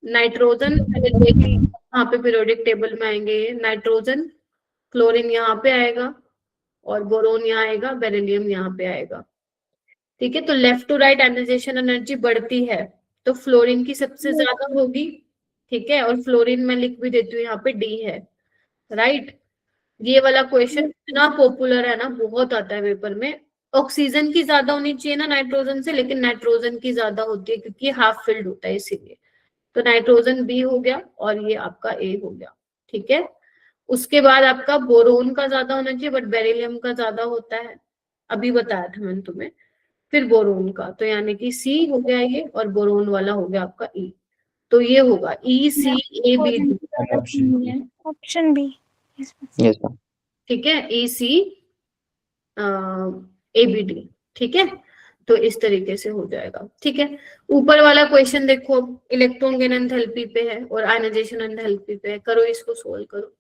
नाइट्रोजन, यहाँ पे पीरियोडिक टेबल में आएंगे, नाइट्रोजन, क्लोरीन यहाँ पे आएगा, और बोरोन यहाँ आएगा, बेरिलियम यहाँ पे आएगा। ठीक है, तो left to right ionization energy बढ़ती है तो फ्लोरीन की सबसे ज्यादा होगी, ठीक है, और फ्लोरीन में लिख भी देती हूँ यहाँ पे डी है, राइट। ये वाला क्वेश्चन इतना पॉपुलर है ना, बहुत आता है पेपर में। ऑक्सीजन की ज्यादा होनी चाहिए ना नाइट्रोजन से, लेकिन नाइट्रोजन की ज्यादा होती है क्योंकि हाफ फिल्ड होता है इसीलिए। तो नाइट्रोजन बी हो गया और ये आपका ए हो गया, ठीक है। उसके बाद आपका बोरोन का ज्यादा होना चाहिए, बट बेरिलियम का ज्यादा होता है, अभी बताया था मैंने तुम्हें। फिर बोरोन का, तो यानी कि सी हो गया ये, और बोरोन वाला हो गया आपका ई। तो ये होगा E C A B D, option B. Yes ma'am. ठीक है, ई सी ए बी डी, ठीक है। तो इस तरीके से हो जाएगा, ठीक है। ऊपर वाला क्वेश्चन देखो, इलेक्ट्रॉन गेन एंथैल्पी पे है और आयनाइजेशन एंथैल्पी पे है, करो इसको सोल्व करो।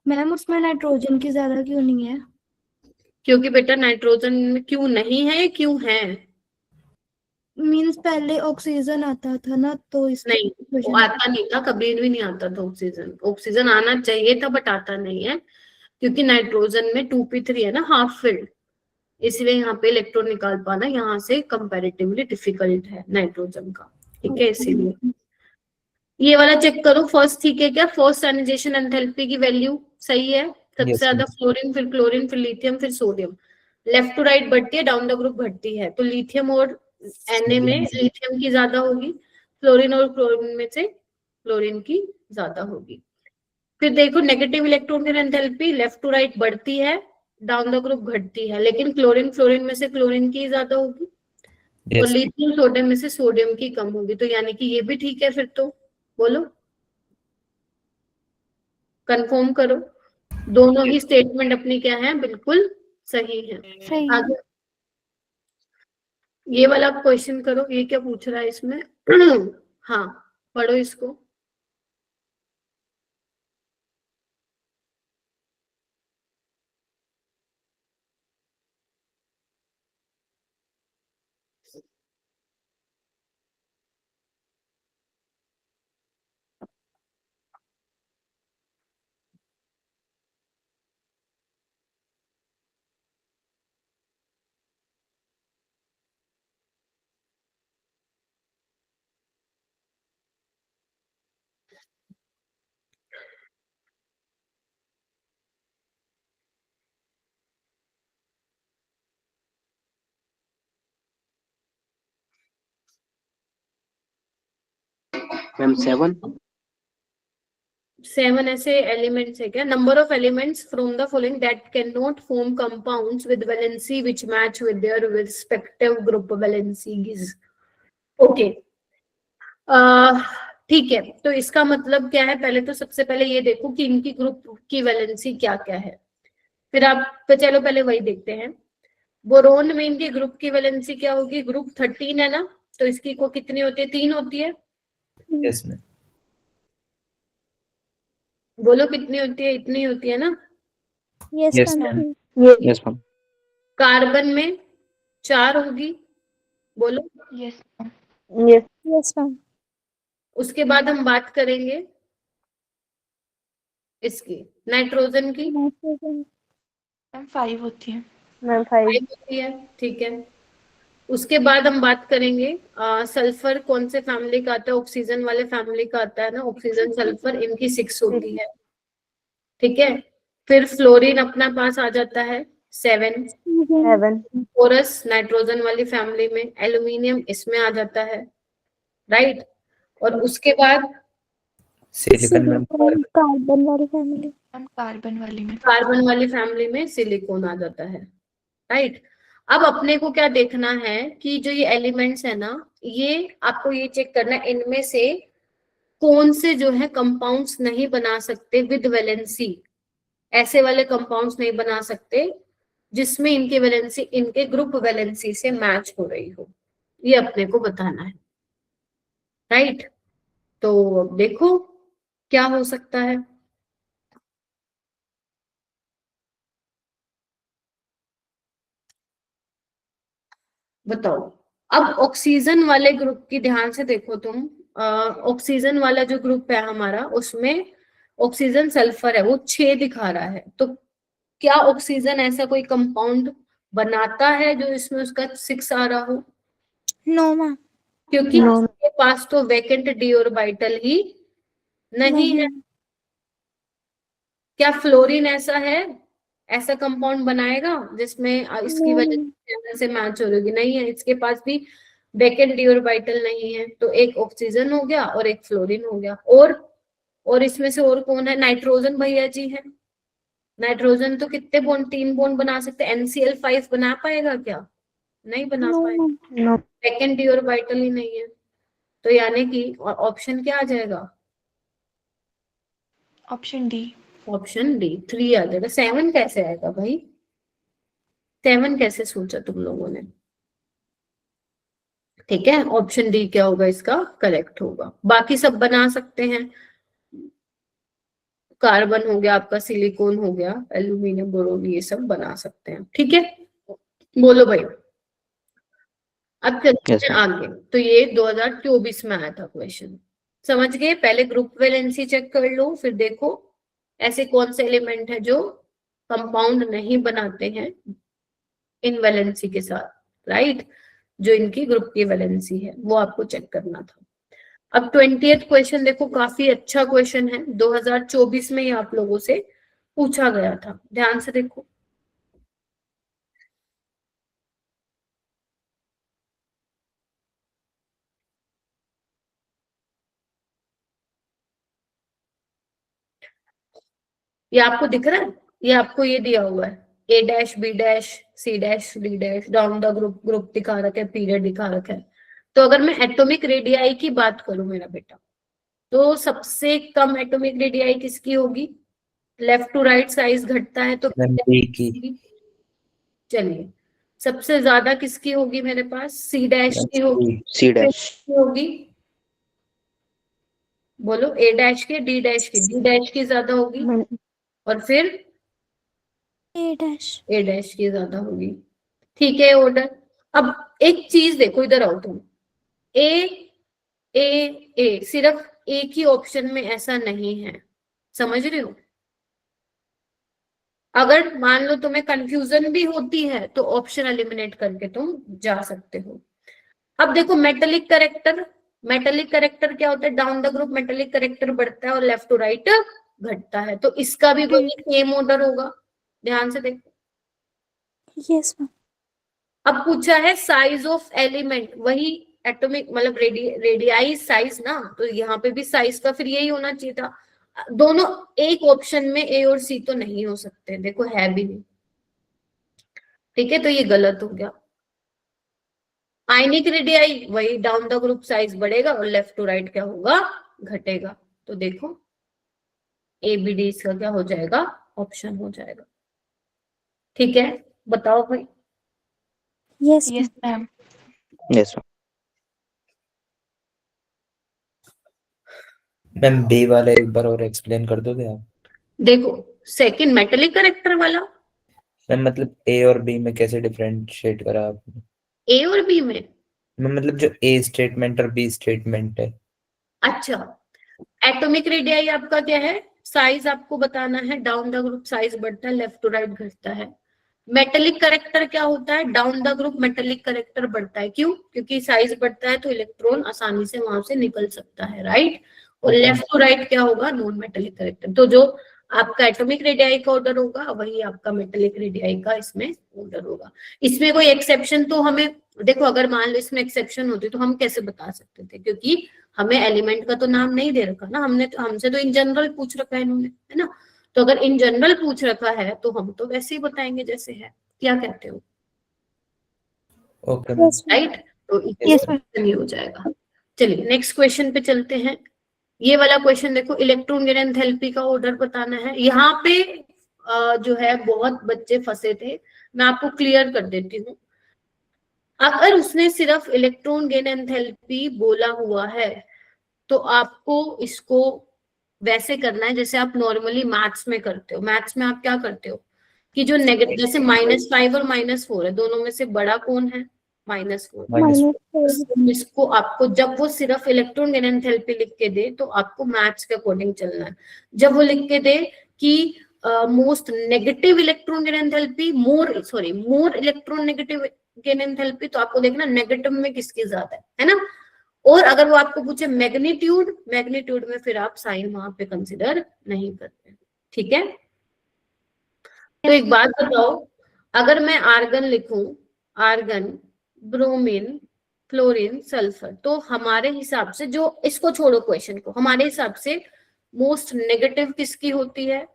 मैम उसमें नाइट्रोजन की ज्यादा क्यों नहीं है? क्योंकि बेटा नाइट्रोजन में क्यों नहीं है, क्यों है? मींस पहले ऑक्सीजन आता था ना, तो नहीं, वो आता नहीं था, कभी भी नहीं आता था ऑक्सीजन। ऑक्सीजन आना चाहिए था बट आता नहीं है, क्योंकि नाइट्रोजन में 2p3 है ना, हाफ फिल्ड, इसलिए यहाँ पे इलेक्ट्रॉन निकाल पाना यहाँ से कंपैरेटिवली डिफिकल्ट है नाइट्रोजन का, ठीक है, इसीलिए। ये वाला चेक करो, फर्स्ट ठीक है क्या? फर्स्ट आयनाइजेशन एंथैल्पी की वैल्यू सही है, सबसे Yes, ज्यादा फ्लोरीन, फिर क्लोरीन, फिर लिथियम, फिर सोडियम। लेफ्ट टू राइट बढ़ती है, डाउन द ग्रुप घटती है, तो लिथियम और Na में लिथियम की ज्यादा होगी, फ्लोरीन और क्लोरीन में से क्लोरीन की ज्यादा होगी। फिर देखो नेगेटिव इलेक्ट्रॉन की एंथैल्पी लेफ्ट टू राइट बढ़ती है, डाउन द ग्रुप घटती है, लेकिन क्लोरीन फ्लोरीन में से क्लोरीन की ज्यादा होगी, और लिथियम सोडियम में से सोडियम की कम होगी। तो यानी कि ये भी ठीक है, फिर तो बोलो, कंफर्म करो, दोनों ही स्टेटमेंट अपनी क्या है, बिल्कुल सही है। सही। आगे ये वाला क्वेश्चन करो, ये क्या पूछ रहा है इसमें? हाँ, पढ़ो इसको। मैम 7 ऐसे एलिमेंट्स है क्या? Number of elements from the following that can not form compounds with valency which match with their respective group valencies. Okay, ठीक है, तो इसका मतलब क्या है? पहले तो सबसे पहले ये देखो कि इनकी ग्रुप की वैलेंसी क्या क्या है, फिर आप तो चलो पहले वही देखते हैं। बोरोन में इनकी ग्रुप की वैलेंसी क्या होगी? ग्रुप 13 है ना, तो इसकी को कितनी होती है? 3 होती है। Yes ma'am. बोलो कितनी होती है? इतनी होती है ना। Yes ma'am. Yes ma'am. Carbon में 4 होगी, बोलो। Yes yes yes ma'am. उसके बाद हम बात करेंगे इसकी नाइट्रोजन की, मैम 5 होती है। मैम 5 5 होती है, ठीक है। उसके बाद हम बात करेंगे सल्फर कौन से फैमिली का आता है? ऑक्सीजन वाले फैमिली का आता है ना, ऑक्सीजन सल्फर, इनकी 6 होती है, ठीक है। फिर फ्लोरीन अपना पास आ जाता है 7, 7 फोरस नाइट्रोजन वाली फैमिली में, एल्यूमिनियम इसमें आ जाता है, राइट। और उसके बाद सिलिकॉन मैम। कार्बन वाली फैमिली। मैम कार्बन वाली में। कार्बन वाली फैमिली में सिलिकॉन आ जाता है, राइट। अब अपने को क्या देखना है कि जो ये एलिमेंट्स है ना, ये आपको ये चेक करना है इनमें से कौन से जो है कंपाउंड्स नहीं बना सकते विद वैलेंसी, ऐसे वाले कंपाउंड्स नहीं बना सकते जिसमें इनकी वैलेंसी इनके ग्रुप वैलेंसी से मैच हो रही हो, ये अपने को बताना है, राइट। तो अब देखो क्या हो सकता है। बताओ। अब ऑक्सीजन वाले ग्रुप की ध्यान से देखो तुम, ऑक्सीजन वाला जो ग्रुप है हमारा, उसमें ऑक्सीजन सल्फर है वो 6 दिखा रहा है, तो क्या ऑक्सीजन ऐसा कोई कंपाउंड बनाता है जो इसमें उसका 6 आ रहा हो? No ma'am. क्योंकि No. इसके पास तो वैकेंट डी ऑर्बिटल ही नहीं है। क्या फ्लोरीन ऐसा है, ऐसा कंपाउंड बनाएगा जिसमें इसकी वजह से मैच हो रही? नहीं है, इसके पास भी वैकेंट डी ऑर्बिटल नहीं है। तो एक ऑक्सीजन हो गया और एक फ्लोरीन हो गया। और इसमें से और कौन है? नाइट्रोजन भैया जी है। नाइट्रोजन तो कितने बॉन्ड? 3 बॉन्ड बना सकते हैं। NCl5 बना पाएगा क्या? नहीं बना पाएगा, No. वैकेंट डी ऑर्बिटल ही नहीं है। तो यानी कि ऑप्शन क्या आ जाएगा? Option D. ऑप्शन डी 3 आ जाएगा। 7 कैसे आएगा भाई? 7 कैसे सोचा तुम लोगों ने? ठीक है, ऑप्शन डी क्या होगा इसका? करेक्ट होगा। बाकी सब बना सकते हैं, कार्बन हो गया आपका, सिलिकॉन हो गया, एल्यूमिनियम, बोरोन, ये सब बना सकते हैं। ठीक है, बोलो भाई। अब चलते Yes, हैं आगे। तो ये 2024 में आया था क्वेश्चन, समझ गए? पहले ग्रुप वैलेंसी चेक कर लो, फिर देखो ऐसे कौन से एलिमेंट है जो कंपाउंड नहीं बनाते हैं इन वैलेंसी के साथ, राइट? जो इनकी ग्रुप की वैलेंसी है वो आपको चेक करना था। अब 20th क्वेश्चन देखो, काफी अच्छा क्वेश्चन है, 2024 में ही आप लोगों से पूछा गया था। ध्यान से देखो, ये आपको दिख रहा है, ये आपको ये दिया हुआ है A dash B dash C dash D dash, down the group दिखा रखा है, पीरियड दिखा रखा है। तो अगर मैं एटॉमिक रेडियाई की बात करूं मेरा बेटा, तो सबसे कम एटॉमिक रेडियाई किसकी होगी? लेफ्ट टू राइट साइज घटता है तो की चलिए, सबसे ज्यादा किसकी होगी मेरे पास? C डैश की होगी। C डैश होगी, बोलो A डैश के, D डैश की, D डैश की ज्यादा होगी, और फिर ए डैश। A डैश की ज्यादा होगी। ठीक है, ऑर्डर। अब एक चीज देखो, इधर आओ तुम। ए ए ए, सिर्फ एक ही ऑप्शन में ऐसा नहीं है, समझ रहे हो? अगर मान लो तुम्हें कंफ्यूजन भी होती है तो ऑप्शन एलिमिनेट करके तुम जा सकते हो। अब देखो मेटेलिक करेक्टर, मेटेलिक करेक्टर क्या होता है? Down the group metallic character बढ़ता है और लेफ्ट टू राइट घटता है, तो इसका भी कोई सेम ऑर्डर होगा। ध्यान से देखो। Yes ma'am. अब पूछा है साइज ऑफ एलिमेंट, वही एटॉमिक मतलब रेडियाई साइज ना, तो यहाँ पे भी साइज का फिर यही होना चाहिए था। दोनों एक ऑप्शन में A और C तो नहीं हो सकते, देखो है भी नहीं। ठीक है, तो ये गलत हो गया। आयनिक रेडियाई, वही डाउन द ग्रुप साइज बढ़ेगा और लेफ्ट टू राइट क्या होगा? घटेगा। तो देखो ABD इसका क्या हो जाएगा? ऑप्शन हो जाएगा। ठीक है, बताओ भाई। Yes yes ma'am. yes, ma'am B वाला एक बार और एक्सप्लेन कर दोगे आप? देखो सेकंड मेटेलिक करेक्टर वाला, मैम मतलब ए और बी में कैसे डिफरेंशिएट करा आपने? A और B में? मैम मतलब जो ए स्टेटमेंट और बी स्टेटमेंट है। अच्छा, एटॉमिक रेडियाई आपका क्या है? साइज आपको बताना है, डाउन द ग्रुप साइज बढ़ता है, लेफ्ट टू राइट घटता है। मेटेलिक करेक्टर क्या होता है? Down the group metallic character बढ़ता है। क्यों? क्योंकि साइज बढ़ता है तो इलेक्ट्रॉन आसानी से वहां से निकल सकता है, राइट? और लेफ्ट टू राइट क्या होगा? Non metallic character. तो जो आपका एटॉमिक रेडियाई का ऑर्डर होगा वही आपका मेटेलिक रेडियाई का इसमें ऑर्डर होगा। इसमें कोई एक्सेप्शन तो हमें देखो, अगर मान लो इसमें एक्सेप्शन होती तो हम कैसे बता सकते थे? क्योंकि हमें एलिमेंट का तो नाम नहीं दे रखा ना, हमसे तो इन जनरल पूछ रखा है इन्होंने, है ना? तो अगर इन जनरल पूछ रखा है तो हम तो वैसे ही बताएंगे जैसे है। क्या कहते हो? Okay ma'am. राइट, तो ये हो जाएगा। चलिए नेक्स्ट क्वेश्चन पे चलते हैं। ये वाला क्वेश्चन देखो, इलेक्ट्रॉन गेन एंथैल्पी का ऑर्डर बताना है। यहाँ पे जो है बहुत बच्चे फंसे थे, मैं आपको क्लियर कर देती हूँ। अगर उसने सिर्फ इलेक्ट्रॉन गेन एंथैल्पी बोला हुआ है तो आपको इसको वैसे करना है जैसे आप नॉर्मली मैथ्स में करते हो। मैथ्स में आप क्या करते हो कि जो नेगेटिव, जैसे -5 और -4 है, दोनों में से बड़ा कौन है? -4। -4 इसको आपको जब वो सिर्फ इलेक्ट्रॉन गेन एंथैल्पी लिख के दे तो आपको मैथ्स के अकॉर्डिंग चलना है। जब वो लिख के दे कि most negative electron gain enthalpy more electron negative gain enthalpy, तो आपको देखना नेगेटिव में किसकी ज्यादा है ना। और अगर वो आपको पूछे मैग्नीट्यूड में फिर आप साइन वहां पे कंसिडर नहीं करते, ठीक है। तो एक बात बताओ, अगर मैं आर्गन लिखूं, आर्गन, ब्रोमीन, क्लोरीन, सल्फर, तो हमारे हिसाब से, जो इसको छोड़ो क्वेश्चन को, हमारे हिसाब से मोस्ट नेगेटिव किसकी होती है?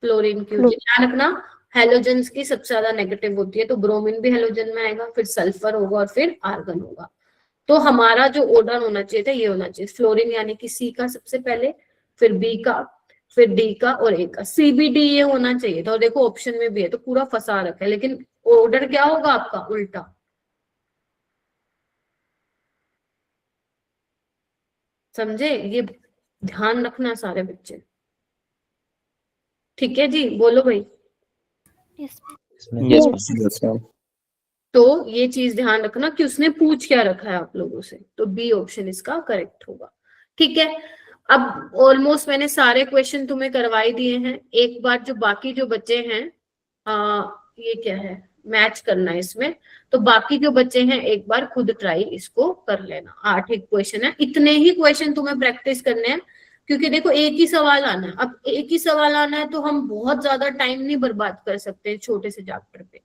क्लोरीन की होती है। ध्यान रखना, हेलोजेंस की सबसे ज्यादा नेगेटिव होती है, तो ब्रोमीन भी हेलोजन में आएगा, फिर सल्फर होगा और फिर आर्गन होगा। तो हमारा जो ऑर्डर होना चाहिए था ये होना चाहिए, फ्लोरीन यानी कि सी का सबसे पहले, फिर बी का, फिर डी का और ए का, CBD ये होना चाहिए था। और देखो ऑप्शन में भी है, तो पूरा फंसा रखा है, लेकिन ऑर्डर क्या होगा आपका? उल्टा। समझे? ये ध्यान रखना सारे बच्चे, ठीक है जी। बोलो भाई। Yes ma'am. तो ये चीज ध्यान रखना कि उसने पूछ क्या रखा है आप लोगों से, तो बी ऑप्शन इसका करेक्ट होगा, ठीक है। अब ऑलमोस्ट मैंने सारे क्वेश्चन तुम्हें करवाई दिए हैं। एक बार जो बाकी जो बच्चे हैं, ये क्या है, मैच करना है इसमें, तो बाकी जो बच्चे हैं एक बार खुद ट्राई इसको कर लेना। 8 एक क्वेश्चन है, इतने ही क्वेश्चन तुम्हें प्रैक्टिस करने हैं, क्योंकि देखो एक ही सवाल आना है। अब एक ही सवाल आना है तो हम बहुत ज्यादा टाइम नहीं बर्बाद कर सकते छोटे से चैप्टर पे,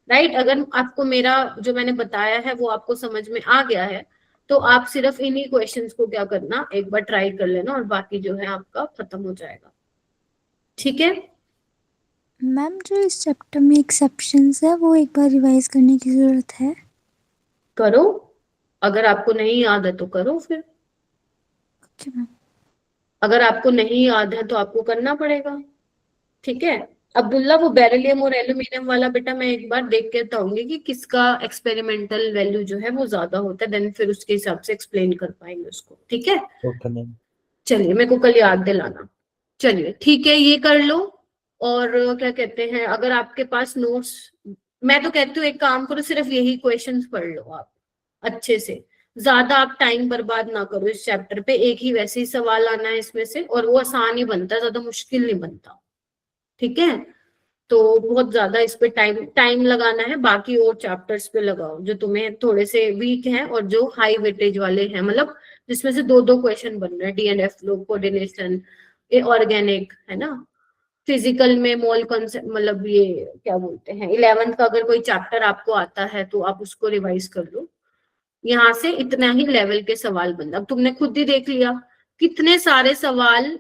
राइट। अगर आपको मेरा जो मैंने बताया है वो आपको समझ में आ गया है, तो आप सिर्फ इन्हीं क्वेश्चंस को क्या करना, एक बार ट्राई कर लेना, और बाकी जो है आपका खत्म हो जाएगा, ठीक है। मैम जो इस चैप्टर में एक्सेप्शंस है वो एक बार रिवाइज करने की जरूरत है? करो, अगर आपको नहीं याद है तो करो फिर। Okay ma'am. अगर आपको नहीं याद है तो आपको करना पड़ेगा, ठीक है। अब्दुल्ला, वो बेरिलियम और एल्यूमिनियम वाला बेटा मैं एक बार देख के बताऊंगी कि किसका एक्सपेरिमेंटल वैल्यू जो है वो ज्यादा होता है, देन फिर उसके हिसाब से एक्सप्लेन कर पाएंगे उसको, ठीक है। Okay ma'am. चलिए, मेरे को कल याद दिलाना। चलिए ठीक है, ये कर लो। और क्या कहते हैं, अगर आपके पास नोट्स, मैं तो कहती हूँ एक काम करो, सिर्फ यही क्वेश्चंस पढ़ लो आप अच्छे से, ज्यादा आप टाइम बर्बाद ना करो इस चैप्टर पे। एक ही वैसे ही सवाल आना है इसमें से, और वो आसान ही बनता है, ज्यादा मुश्किल नहीं बनता, ठीक है। तो बहुत ज्यादा इस पे टाइम लगाना है, बाकी और चैप्टर्स पे लगाओ जो तुम्हें थोड़े से वीक हैं और जो हाई वेटेज वाले हैं, मतलब जिसमें से 2-2 क्वेश्चन बन रहे हैं, DNF लोग, कोऑर्डिनेशन, ऑर्गेनिक, है ना। फिजिकल में मोल कॉन्सेप्ट, मतलब ये क्या बोलते हैं, 11th का अगर कोई चैप्टर आपको आता है तो आप उसको रिवाइज कर लो। यहाँ से इतना ही लेवल के सवाल बन, अब तुमने खुद ही देख लिया कितने सारे सवाल